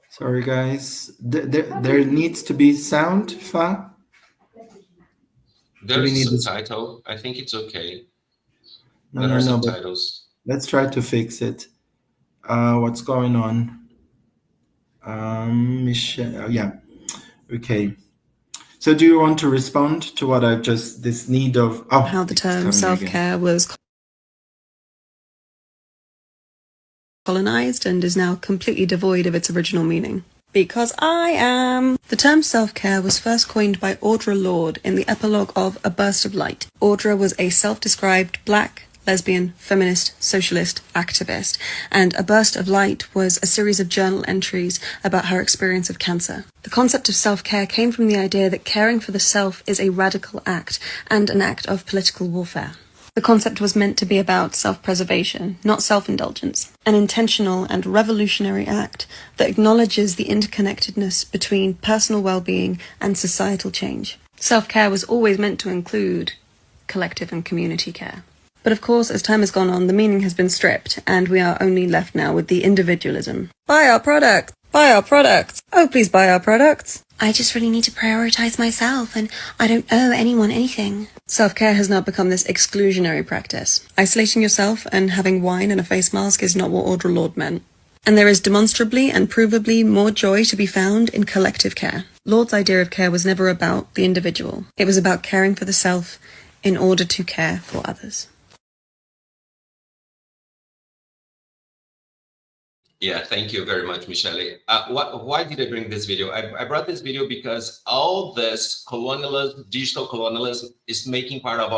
Sorry, guys. There needs to be sound, Fa? There's a subtitle. I think it's okay. There are subtitles. Let's try to fix it. What's going on? Michelle, yeah. Okay. So do you want to respond to what I've just, this need of... Oh, how the term self-care was colonized and is now completely devoid of its original meaning. Because I am. The term self-care was first coined by Audre Lorde in the epilogue of A Burst of Light. Audre was a self-described black, lesbian, feminist, socialist activist, and A Burst of Light was a series of journal entries about her experience of cancer. The concept of self-care came from the idea that caring for the self is a radical act and an act of political warfare. The concept was meant to be about self-preservation, not self-indulgence, an intentional and revolutionary act that acknowledges the interconnectedness between personal well-being and societal change. Self-care was always meant to include collective and community care. But of course, as time has gone on, the meaning has been stripped, and we are only left now with the individualism. Buy our products! Buy our products! Oh, please buy our products! I just really need to prioritize myself, and I don't owe anyone anything. Self-care has now become this exclusionary practice. Isolating yourself and having wine and a face mask is not what Audre Lorde meant. And there is demonstrably and provably more joy to be found in collective care. Lorde's idea of care was never about the individual. It was about caring for the self in order to care for others. Yeah, thank you very much, Michele. Why did I bring this video? I brought this video because all this colonialism, digital colonialism, is making part of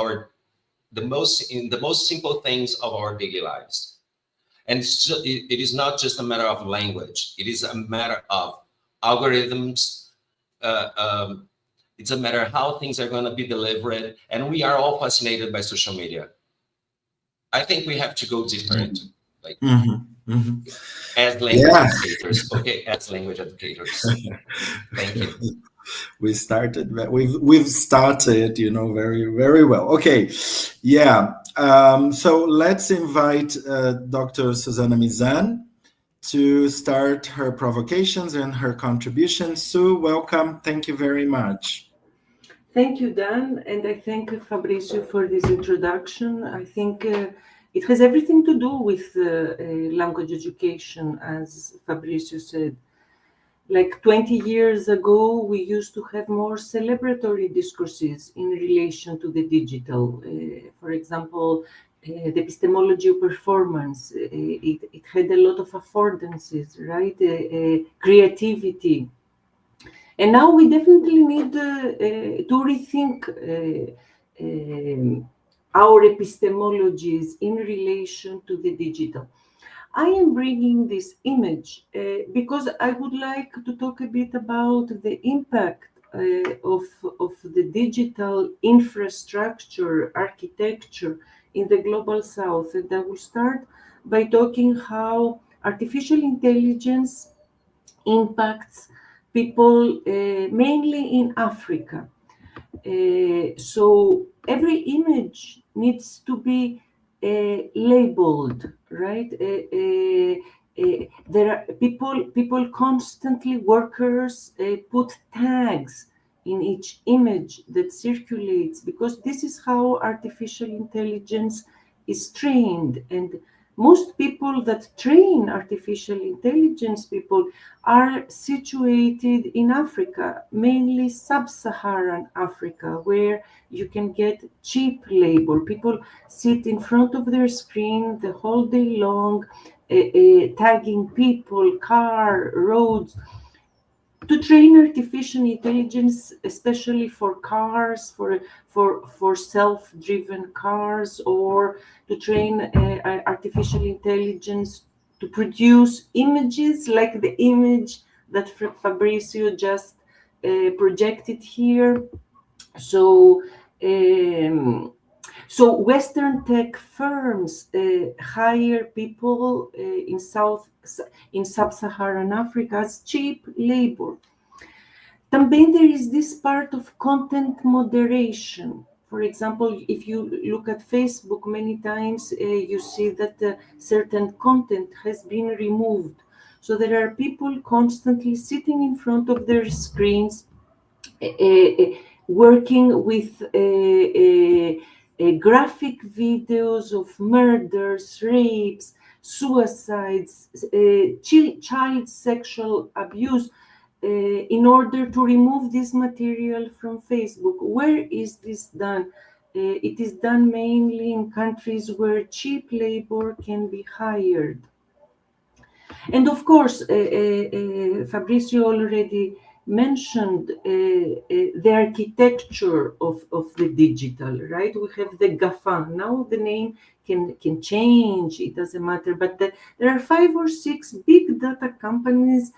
the most simple things of our daily lives. And it is not just a matter of language. It is a matter of algorithms. It's a matter of how things are going to be delivered. And we are all fascinated by social media. I think we have to go deeper into like as language educators. Okay, as language educators. Thank you. We've started, you know, very, very well. Okay, yeah. So let's invite Dr. Souzana Mizan to start her provocations and her contributions. Sue, welcome. Thank you very much. Thank you, Dan, and I thank Fabricio for this introduction. I think it has everything to do with language education, as Fabricio said. Like 20 years ago, we used to have more celebratory discourses in relation to the digital. For example, the epistemology of performance. It had a lot of affordances, right? Creativity. And now we definitely need to rethink our epistemologies in relation to the digital. I am bringing this image because I would like to talk a bit about the impact of the digital infrastructure architecture in the global south. And I will start by talking how artificial intelligence impacts people mainly in Africa. So every image needs to be labeled, right? There are people constantly, workers put tags in each image that circulates, because this is how artificial intelligence is trained. And most people that train artificial intelligence people are situated in Africa, mainly sub-Saharan Africa, where you can get cheap labor. People sit in front of their screen the whole day long, tagging people, car, roads, to train artificial intelligence, especially for cars, for self-driven cars, or to train artificial intelligence to produce images like the image that Fabricio just projected here. So Western tech firms hire people in sub-Saharan Africa as cheap labor. También there is this part of content moderation. For example, if you look at Facebook, many times you see that certain content has been removed. So there are people constantly sitting in front of their screens, working with graphic videos of murders, rapes, suicides, child sexual abuse, in order to remove this material from Facebook. Where is this done? It is done mainly in countries where cheap labor can be hired. And of course, Fabricio already mentioned the architecture of the digital, right? We have the GAFA. Now the name can change, it doesn't matter, but there are 5 or 6 big data companies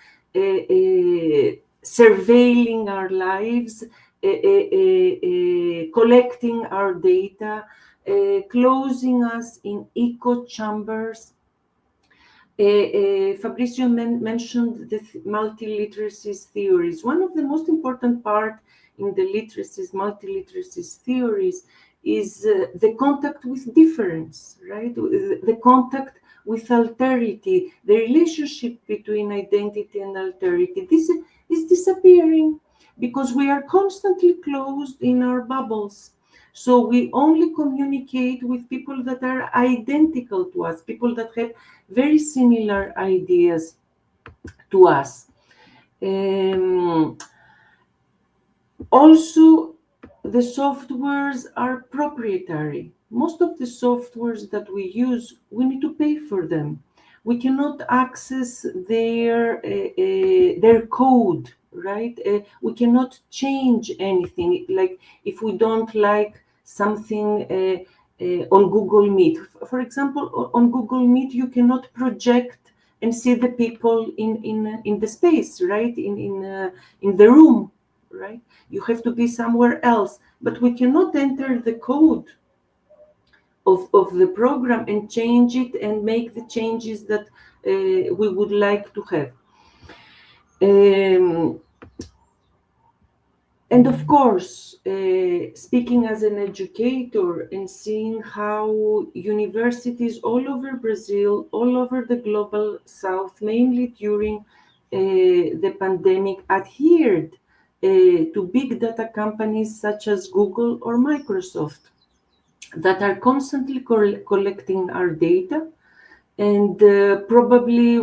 surveilling our lives, collecting our data, closing us in echo chambers. Fabricio mentioned the multiliteracies theories. One of the most important part in the multiliteracies theories is the contact with difference, right? The contact with alterity, the relationship between identity and alterity. This is disappearing because we are constantly closed in our bubbles. So we only communicate with people that are identical to us, people that have very similar ideas to us. Also, the softwares are proprietary. Most of the softwares that we use, we need to pay for them. We cannot access their code, right? We cannot change anything. Like if we don't like something on Google Meet. For example, on Google Meet, you cannot project and see the people in the space, right? In the room, right? You have to be somewhere else, but we cannot enter the code of the program and change it and make the changes that we would like to have. And of course, speaking as an educator and seeing how universities all over Brazil, all over the global south, mainly during the pandemic, adhered to big data companies such as Google or Microsoft that are constantly collecting our data, and probably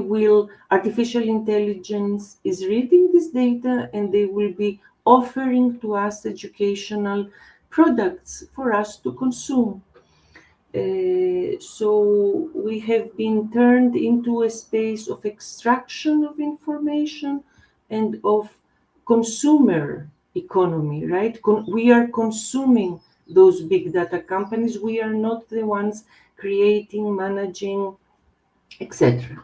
artificial intelligence is reading this data, and they will be offering to us educational products for us to consume. So we have been turned into a space of extraction of information and of consumer economy, right? We are consuming those big data companies. We are not the ones creating, managing, etc.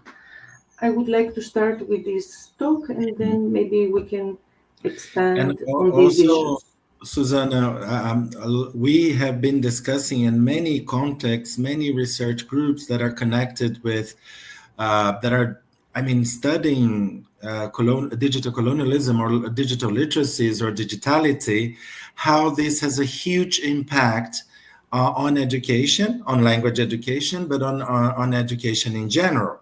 I would like to start with this talk, and then maybe we can expand on these Also, issues. Souzana, we have been discussing in many contexts, many research groups that are connected with, that are, I mean, studying digital colonialism or digital literacies or digitality, how this has a huge impact on education, on language education, but on education in general.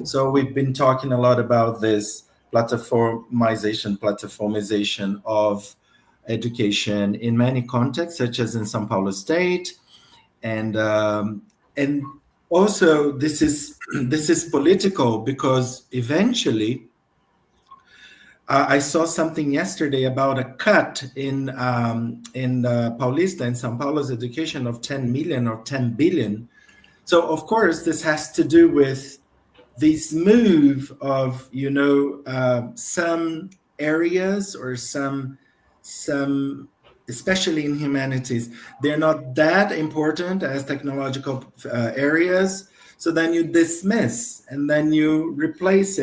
So we've been talking a lot about this platformization of education in many contexts, such as in São Paulo State, and also this is political because eventually I saw something yesterday about a cut in Paulista in São Paulo's education of 10 million or 10 billion. So of course this has to do with this move of, you know, some areas or some, especially in humanities, they're not that important as technological areas. So then you dismiss and then you replace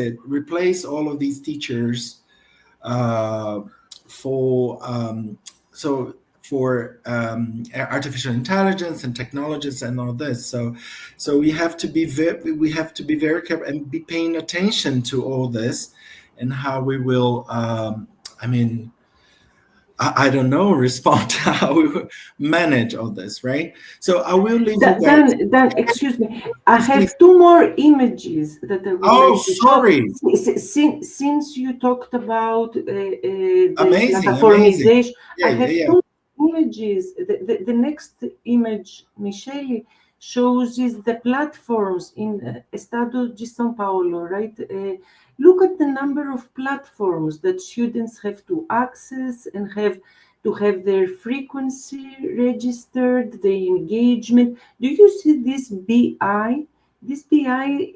all of these teachers for artificial intelligence and technologies and all this. So we have to be very careful and be paying attention to all this and how we will, I don't know, respond to how we will manage all this, right? So I will leave you guys. Dan, excuse me. I have two more images that I would like to sorry. show. Since you talked about the Amazing. platformization, Yeah, I have yeah. two images. The next image, Michele, shows is the platforms in Estado de São Paulo, right? Look at the number of platforms that students have to access and have to have their frequency registered, the engagement. Do you see this BI? This BI,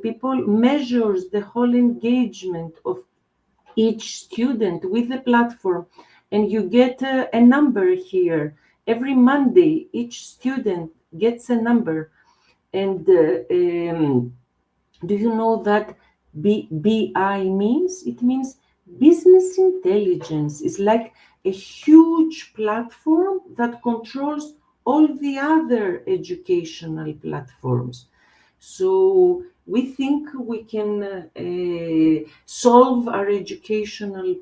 people measures the whole engagement of each student with the platform, and you get a number here. Every Monday, each student gets a number. And do you know that BI means? It means business intelligence. It's like a huge platform that controls all the other educational platforms. So we think we can solve our educational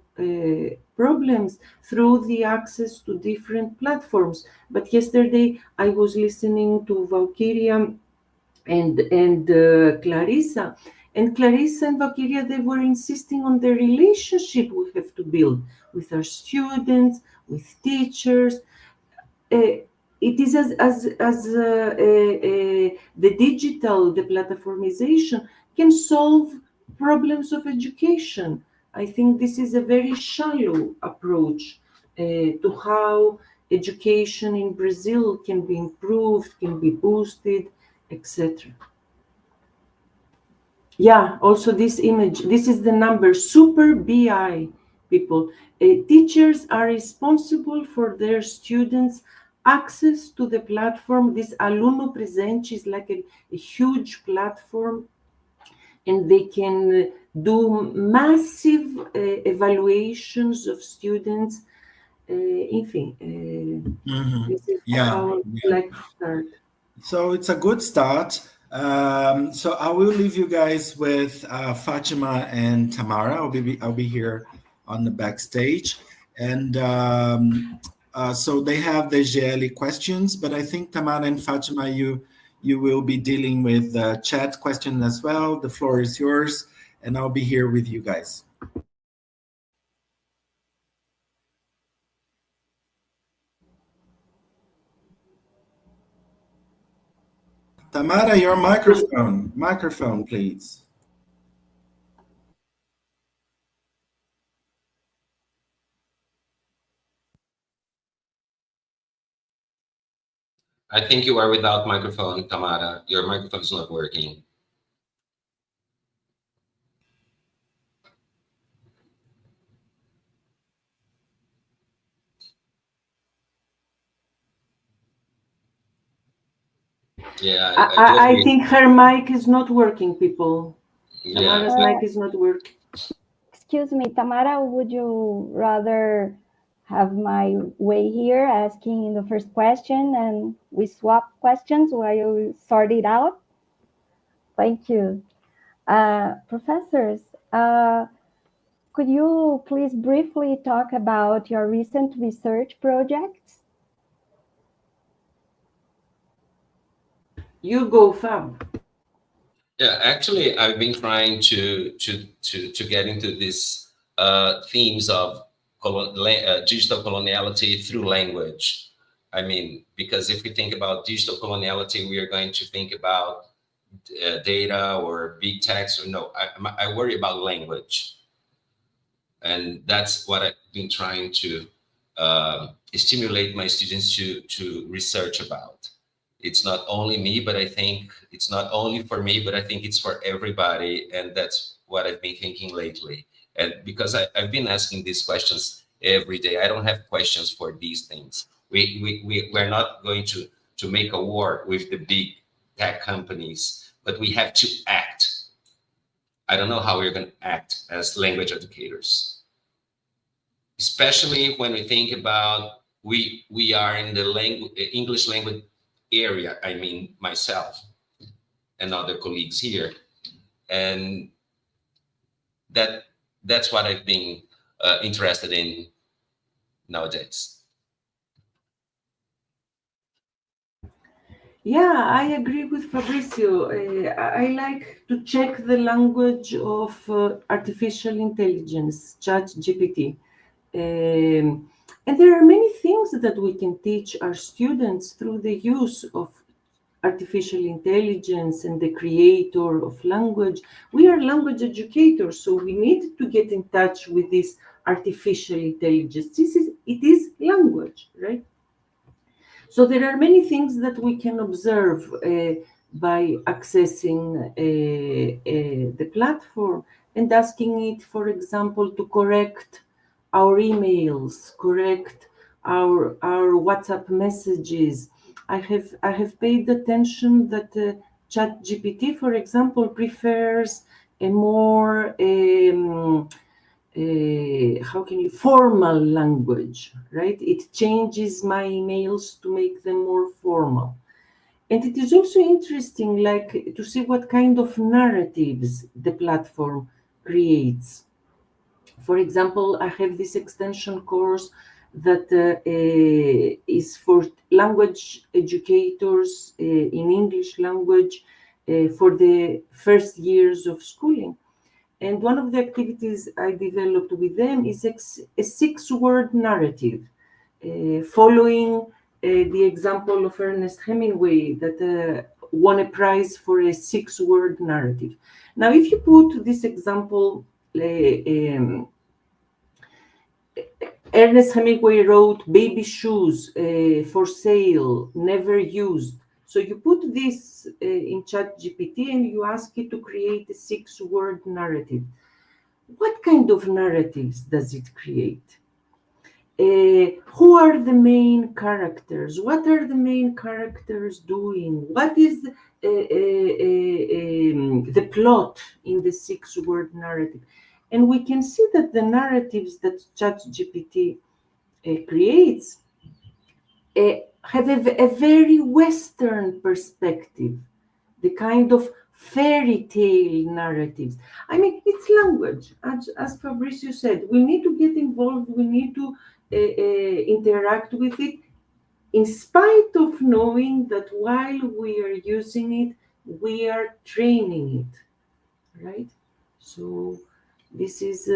problems through the access to different platforms. But yesterday I was listening to Valkyria and Clarissa. And Clarissa and Valkyria, they were insisting on the relationship we have to build with our students, with teachers. It is as the digital, the platformization can solve problems of education. I think this is a very shallow approach to how education in Brazil can be improved, can be boosted, etc. Yeah, also this image, this is the number, super BI people. Teachers are responsible for their students' access to the platform. This Aluno Presente is like a huge platform, and they can do massive evaluations of students. Enfim, this is how I would like to start. So it's a good start. So I will leave you guys with Fatima and Tamara. I'll be here on the backstage, and so they have the GEELLE questions. But I think Tamara and Fatima, you will be dealing with the chat question as well. The floor is yours, and I'll be here with you guys. Tamara, your microphone, please. I think you are without microphone, Tamara. Your microphone is not working. Yeah, I think her mic is not working, people. Yeah. Tamara's mic is not working. Excuse me, Tamara, would you rather have my way here asking the first question and we swap questions while you sort it out? Thank you. Professors, could you please briefly talk about your recent research projects? You go, Fab. Yeah, actually, I've been trying to get into these themes of digital coloniality through language. I mean, because if we think about digital coloniality, we are going to think about data or big text. Or no, I worry about language, and that's what I've been trying to stimulate my students to research about. It's not only me, but I think it's not only for me, but I think it's for everybody. And that's what I've been thinking lately. And because I've been asking these questions every day, I don't have questions for these things. We're not going to make a war with the big tech companies, but we have to act. I don't know how we're going to act as language educators, especially when we think about we are in the English language area. I mean, myself and other colleagues here, and that's what I've been interested in nowadays. Yeah, I agree with Fabricio. I like to check the language of artificial intelligence, ChatGPT. And there are many things that we can teach our students through the use of artificial intelligence and the creator of language. We are language educators, so we need to get in touch with this artificial intelligence. It is language, right? So there are many things that we can observe by accessing the platform and asking it, for example, to correct our emails, correct our WhatsApp messages. I have paid attention that ChatGPT, for example, prefers a more how can you formal language, right? It changes my emails to make them more formal. And it is also interesting, like, to see what kind of narratives the platform creates. For example, I have this extension course that is for language educators in English language for the first years of schooling. And one of the activities I developed with them is a 6-word narrative, following the example of Ernest Hemingway that won a prize for a 6-word narrative. Now, if you put this example, Ernest Hemingway wrote baby shoes for sale, never used. So you put this in ChatGPT and you ask it to create a 6-word narrative. What kind of narratives does it create? Who are the main characters? What are the main characters doing? What is the plot in the 6-word narrative? And we can see that the narratives that ChatGPT creates have a very Western perspective, the kind of fairy tale narratives. I mean, it's language. As Fabricio said, we need to get involved, we need to interact with it, in spite of knowing that while we are using it, we are training it, right? So this is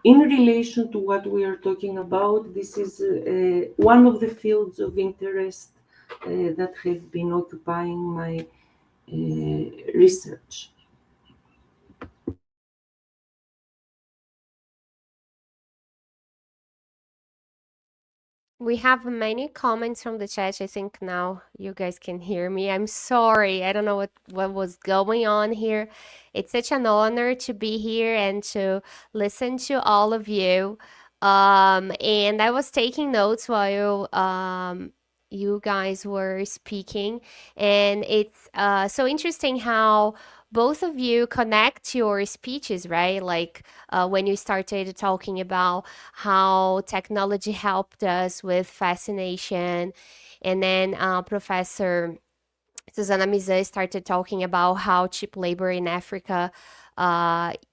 in relation to what we are talking about. This is one of the fields of interest that have been occupying my research. We have many comments from the chat. I think now you guys can hear me. I'm sorry. I don't know what was going on here. It's such an honor to be here and to listen to all of you. And I was taking notes while you guys were speaking, and it's so interesting how both of you connect your speeches, right? Like when you started talking about how technology helped us with fascination. And then Professor Souzana Mizan started talking about how cheap labor in Africa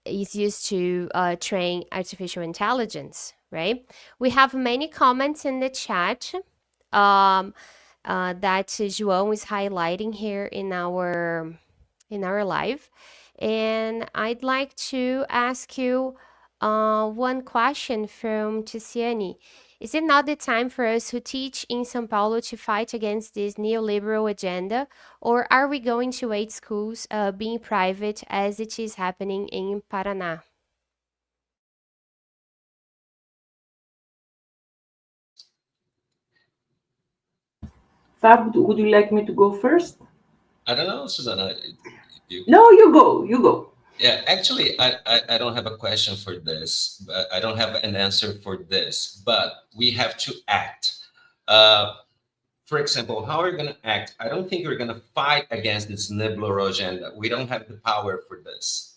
is used to train artificial intelligence, right? We have many comments in the chat that João is highlighting here in our live. And I'd like to ask you one question from Tiziani. Is it not the time for us who teach in São Paulo to fight against this neoliberal agenda? Or are we going to wait schools being private as it is happening in Paraná? Fab, would you like me to go first? I don't know, Souzana. No, you go. You go. Yeah, actually, I don't have a question for this. I don't have an answer for this, but we have to act. For example, how are we going to act? I don't think we're going to fight against this neoliberal agenda. We don't have the power for this.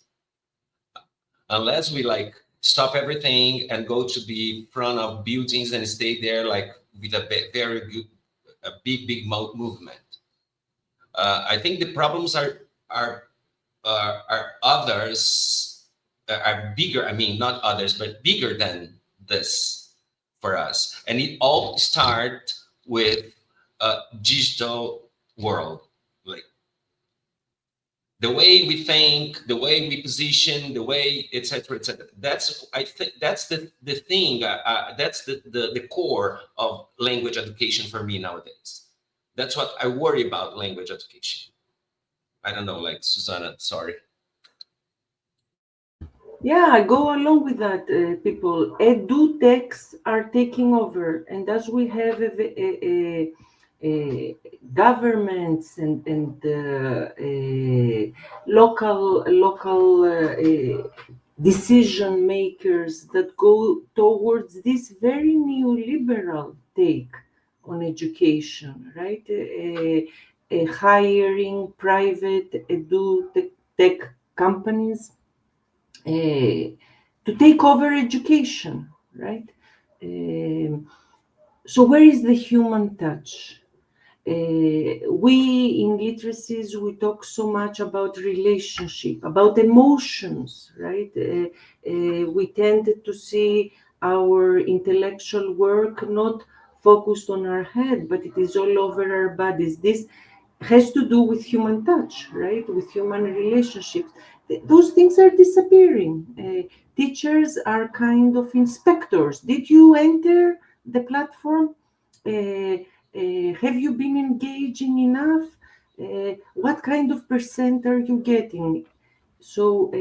Unless we like stop everything and go to the front of buildings and stay there like with a very good, a big movement. I think the problems are others, are bigger. I mean, not others, but bigger than this for us. And it all starts with a digital world, like the way we think, the way we position, the way, etc., etc. That's, I think, that's the thing. That's the core of language education for me nowadays. That's what I worry about language education. I don't know, like Souzana, sorry. Yeah, I go along with that. People, edutechs are taking over, and as we have governments and local decision makers that go towards this very neoliberal take on education, right? Hiring private edutech companies to take over education, right? So where is the human touch? We in literacies, we talk so much about relationship, about emotions, right? We tend to see our intellectual work not focused on our head, but it is all over our bodies. This has to do with human touch, right? With human relationships. Those things are disappearing. Teachers are kind of inspectors. Did you enter the platform? Have you been engaging enough? What kind of percent are you getting? So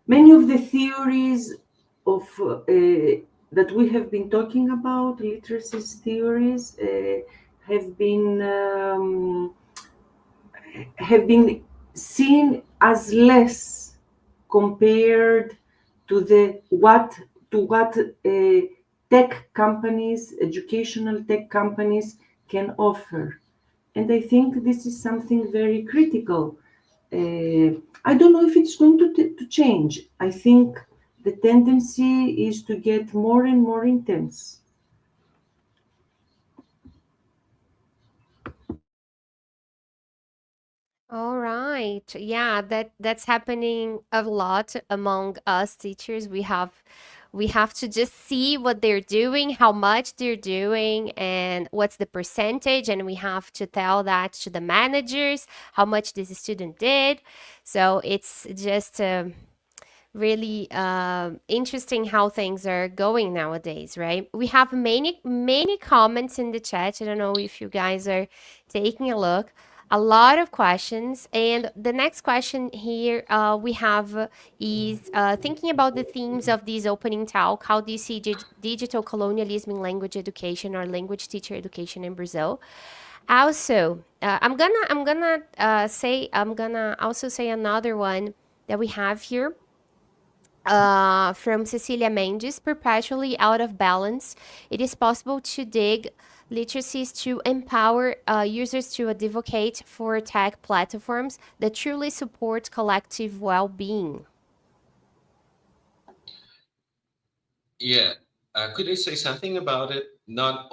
many of the theories of that we have been talking about, literacy theories, have been seen as less compared to what tech companies, educational tech companies can offer. And I think this is something very critical. I don't know if it's going to change. I think the tendency is to get more and more intense. All right. Yeah, that's happening a lot among us teachers. We have to just see what they're doing, how much they're doing, and what's the percentage, and we have to tell that to the managers how much this student did. So it's just really interesting how things are going nowadays, right? We have many comments in the chat. I don't know if you guys are taking a look. a lot of questions. And the next question here we have is thinking about the themes of this opening talk. How do you see digital colonialism in language education or language teacher education in Brazil? Also, I'm gonna also say another one that we have here from Cecilia Mendes, perpetually out of balance. It is possible to dig literacies to empower users to advocate for tech platforms that truly support collective well-being. Yeah, could I say something about it? Not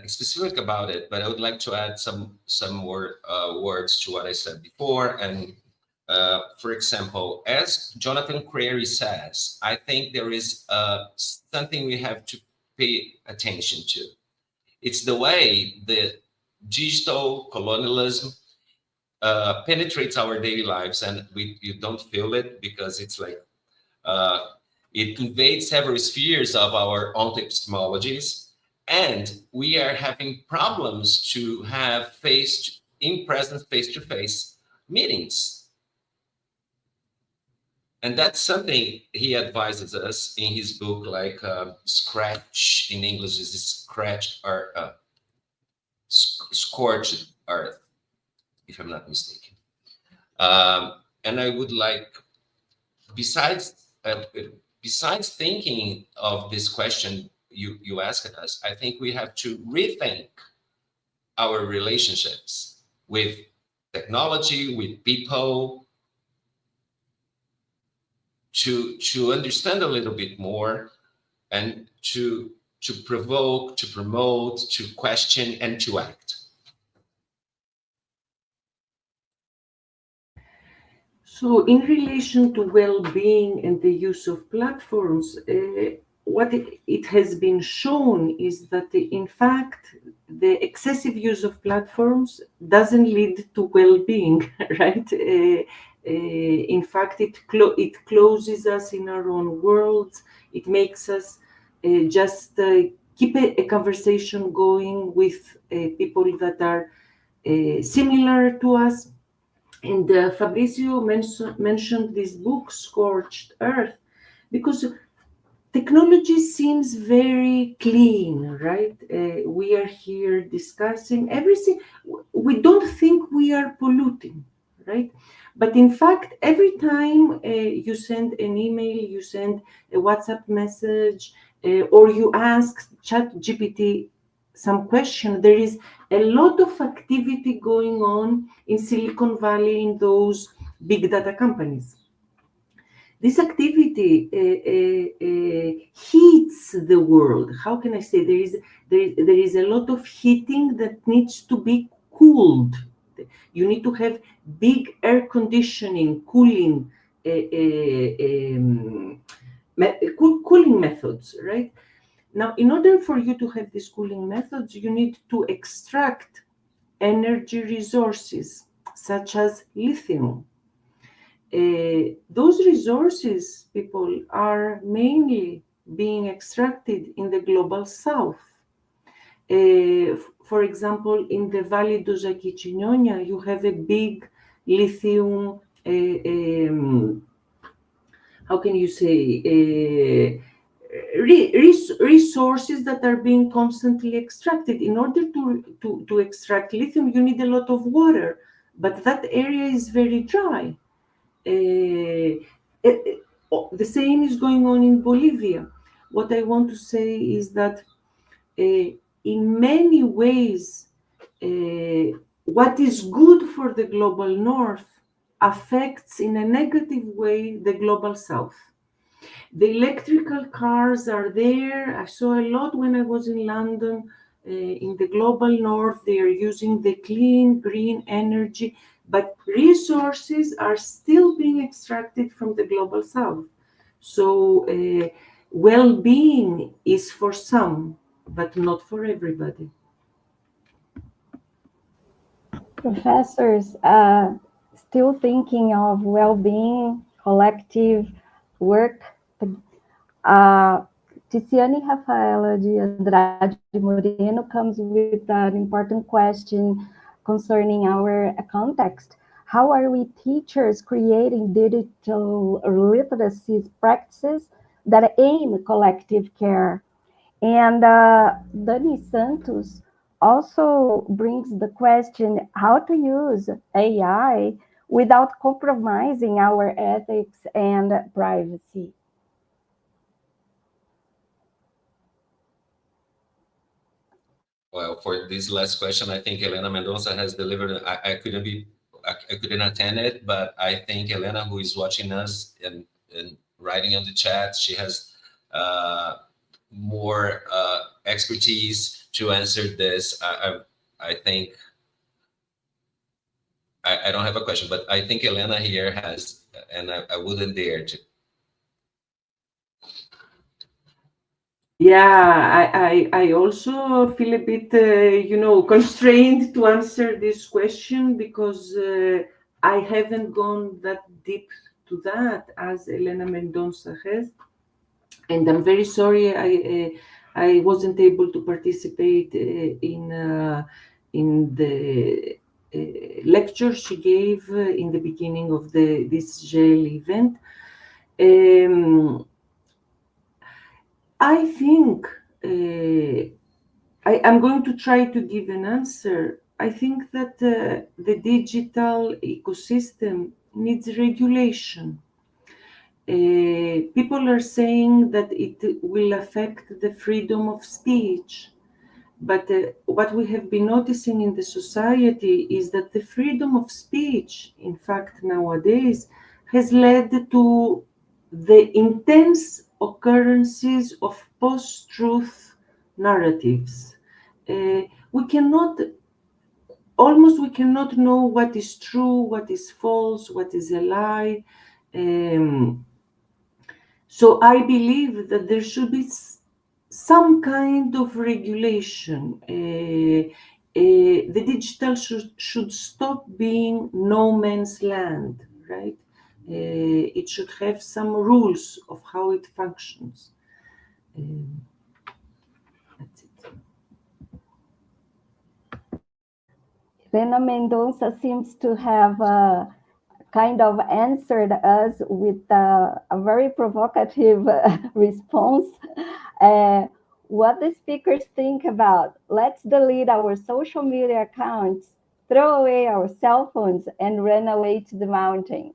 specific about it, but I would like to add some more words to what I said before. And for example, as Jonathan Crary says, I think there is something we have to pay attention to. It's the way the digital colonialism penetrates our daily lives, and you don't feel it because it's like it invades several spheres of our own epistemologies, and we are having problems to have in-presence, face-to-face meetings. And that's something he advises us in his book, like Scratch, in English is Scratch or Scorched Earth, if I'm not mistaken. And I would like, besides thinking of this question you asked us, I think we have to rethink our relationships with technology, with people, to understand a little bit more, and to provoke, to promote, to question, and to act. So in relation to well-being and the use of platforms, what it has been shown is that in fact, the excessive use of platforms doesn't lead to well-being, right? In fact, it closes us in our own worlds. It makes us just keep a conversation going with people that are similar to us. And Fabricio mentioned this book, Scorched Earth, because technology seems very clean, right? We are here discussing everything. We don't think we are polluting, right? But in fact, every time you send an email, you send a WhatsApp message, or you ask ChatGPT some question, there is a lot of activity going on in Silicon Valley in those big data companies. This activity heats the world. How can I say? There is a lot of heating that needs to be cooled. You need to have big air conditioning, cooling cooling methods, right? Now, in order for you to have these cooling methods, you need to extract energy resources, such as lithium. Those resources, people, are mainly being extracted in the global south. For example, in the Valley do Jequitinhonha, you have a big lithium, how can you say, resources that are being constantly extracted. In order to extract lithium, you need a lot of water, but that area is very dry. The same is going on in Bolivia. What I want to say is that in many ways, what is good for the global north affects in a negative way the global south. The electrical cars are there. I saw a lot when I was in London. In the global north, they are using the clean green energy, but resources are still being extracted from the global south. So well-being is for some, but not for everybody. Professors, still thinking of well-being, collective work. Tiziane Rafaela de Andrade Moreno comes with an important question concerning our context. How are we teachers creating digital literacy practices that aim collective care? And Dani Santos also brings the question how to use AI without compromising our ethics and privacy. Well, for this last question, I think Elena Mendonça has delivered. I couldn't attend it, but I think Elena, who is watching us and writing on the chat, she has more expertise to answer this. I think I don't have a question, but I think Elena here has, and I wouldn't dare to. Yeah, I also feel a bit, constrained to answer this question because I haven't gone that deep to that as Elena Mendonça has. And I'm very sorry I wasn't able to participate in the lecture she gave in the beginning of this GEELLE event. I think I'm going to try to give an answer. I think that the digital ecosystem needs regulation. People are saying that it will affect the freedom of speech. But what we have been noticing in the society is that the freedom of speech, in fact, nowadays, has led to the intense occurrences of post-truth narratives. We cannot know what is true, what is false, what is a lie. So I believe that there should be some kind of regulation. The digital should stop being no man's land, right? It should have some rules of how it functions. That's it. Elena Mendonça seems to have kind of answered us with a very provocative response. What the speakers think about, let's delete our social media accounts, throw away our cell phones, and run away to the mountains.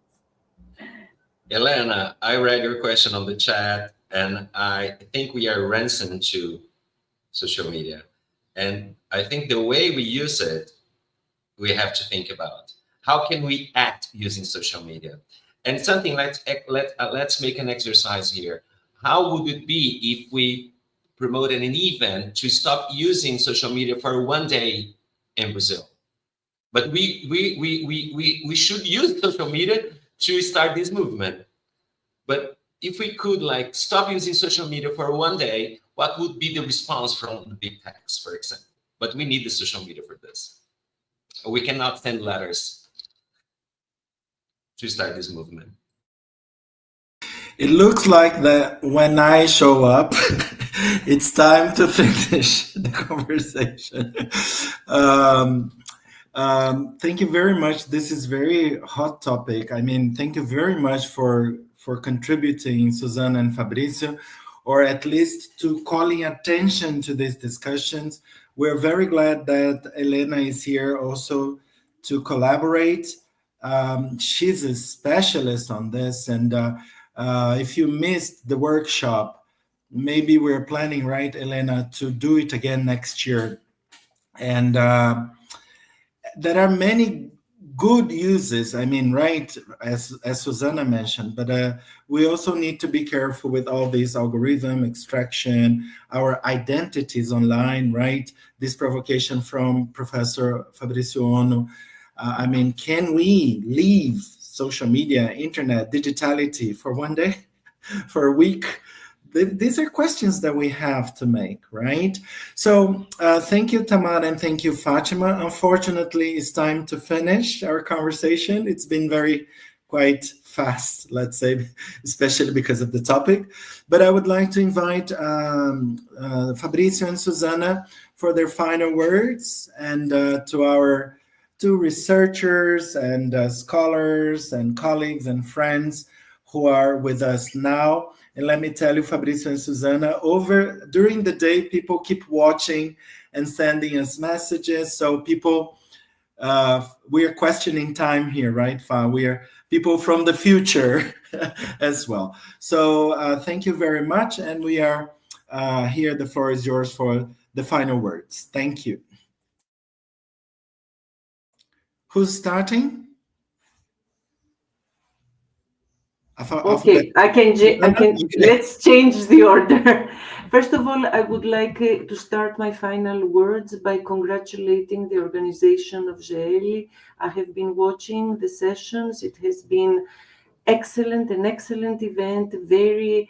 Elena, I read your question on the chat, and I think we are ransomed to social media. And I think the way we use it, we have to think about. How can we act using social media? And something, let's make an exercise here. How would it be if we promoted an event to stop using social media for one day in Brazil? But we should use social media to start this movement. But if we could stop using social media for one day, what would be the response from the big techs, for example? But we need the social media for this. We cannot send letters to start this movement. It looks like that when I show up, it's time to finish the conversation. Thank you very much. This is very hot topic. I mean, thank you very much for contributing, Souzana and Fabricio, or at least to calling attention to these discussions. We're very glad that Elena is here also to collaborate. She's a specialist on this, and if you missed the workshop, maybe we're planning, right, Elena, to do it again next year. And there are many good uses, I mean, right, as Souzana mentioned, but we also need to be careful with all this algorithm extraction, our identities online, right? This provocation from Professor Fabricio Ono. I mean, can we leave social media, internet, digitality for one day, for a week? These are questions that we have to make, right? So thank you, Tamara, and thank you, Fatima. Unfortunately, it's time to finish our conversation. It's been quite fast, let's say, especially because of the topic. But I would like to invite Fabricio and Souzana for their final words, and to our to researchers and scholars and colleagues and friends who are with us now. And let me tell you, Fabricio and Souzana, during the day, people keep watching and sending us messages. So people, we are questioning time here, right, Fa? We are people from the future as well. So thank you very much. And we are here. The floor is yours for the final words. Thank you. Who's starting? Okay, I can. Let's change the order. First of all, I would like to start my final words by congratulating the organization of GEELLE. I have been watching the sessions. It has been excellent, an excellent event, very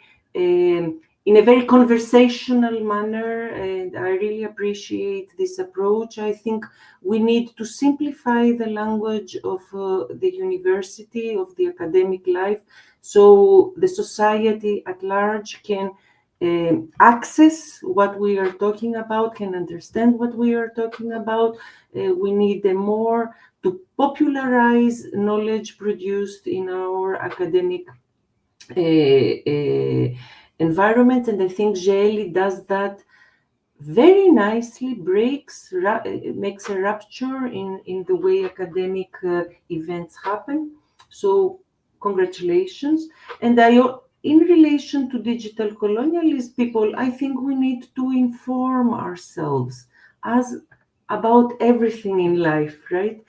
in a very conversational manner, and I really appreciate this approach. I think we need to simplify the language of the university, of the academic life, so the society at large can access what we are talking about, can understand what we are talking about. We need more to popularize knowledge produced in our academic environment, and I think GEELLE does that very nicely, makes a rupture in the way academic events happen. So congratulations. And in relation to digital colonialism, people, I think we need to inform ourselves about everything in life, right?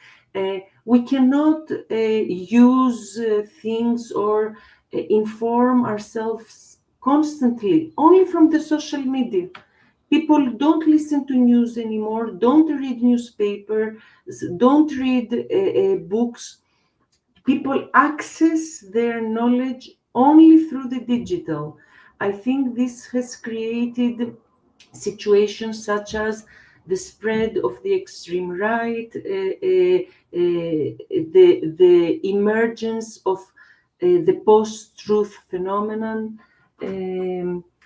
We cannot use things or inform ourselves constantly only from the social media. People don't listen to news anymore, don't read newspapers, don't read books. People access their knowledge only through the digital. I think this has created situations such as the spread of the extreme right, the emergence of the post-truth phenomenon.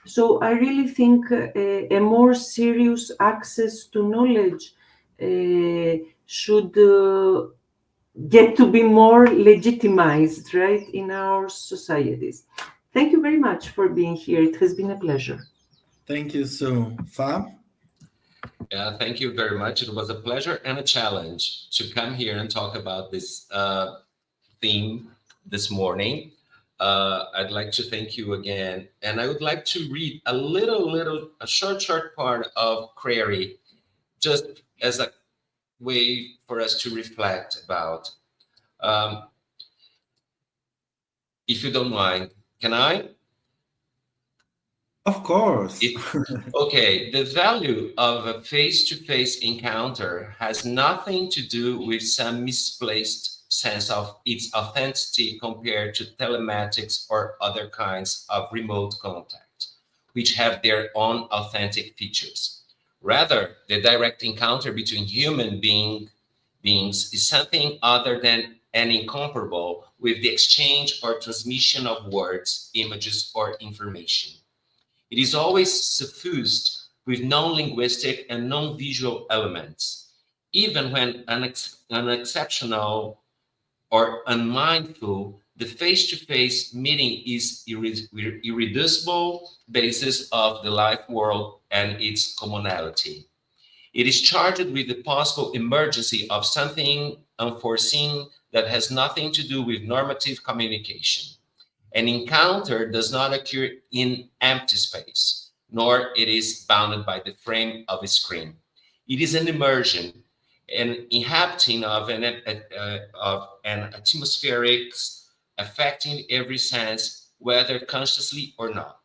So I really think a more serious access to knowledge should get to be more legitimized, right, in our societies. Thank you very much for being here. It has been a pleasure. Thank you, Sue. Fab? Yeah, thank you very much. It was a pleasure and a challenge to come here and talk about this theme this morning. I'd like to thank you again. And I would like to read a short part of Crary, just as a way for us to reflect about. If you don't mind, can I? Of course. Okay, the value of a face-to-face encounter has nothing to do with some misplaced sense of its authenticity compared to telematics or other kinds of remote contact, which have their own authentic features. Rather, the direct encounter between human beings is something other than and incomparable with the exchange or transmission of words, images, or information. It is always suffused with non-linguistic and non-visual elements, even when unexceptional or unmindful. The face-to-face meeting is irreducible basis of the life world and its commonality. It is charged with the possible emergency of something unforeseen that has nothing to do with normative communication. An encounter does not occur in empty space, nor it is bounded by the frame of a screen. It is an immersion, an inhabiting of an atmospheric affecting every sense, whether consciously or not.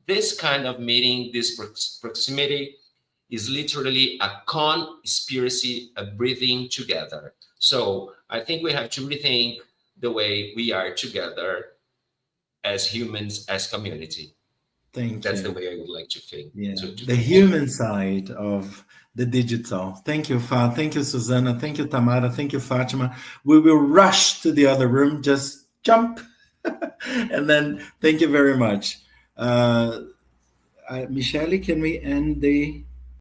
This kind of meeting, this proximity, is literally a conspiracy, a breathing together. So I think we have to rethink the way we are together as humans, as community. That's the way I would like to think. Yeah, the human side of the digital. Thank you, Fa. Thank you, Souzana. Thank you, Tamara. Thank you, Fatima. We will rush to the other room. Just jump. And then thank you very much. Michele, can we end the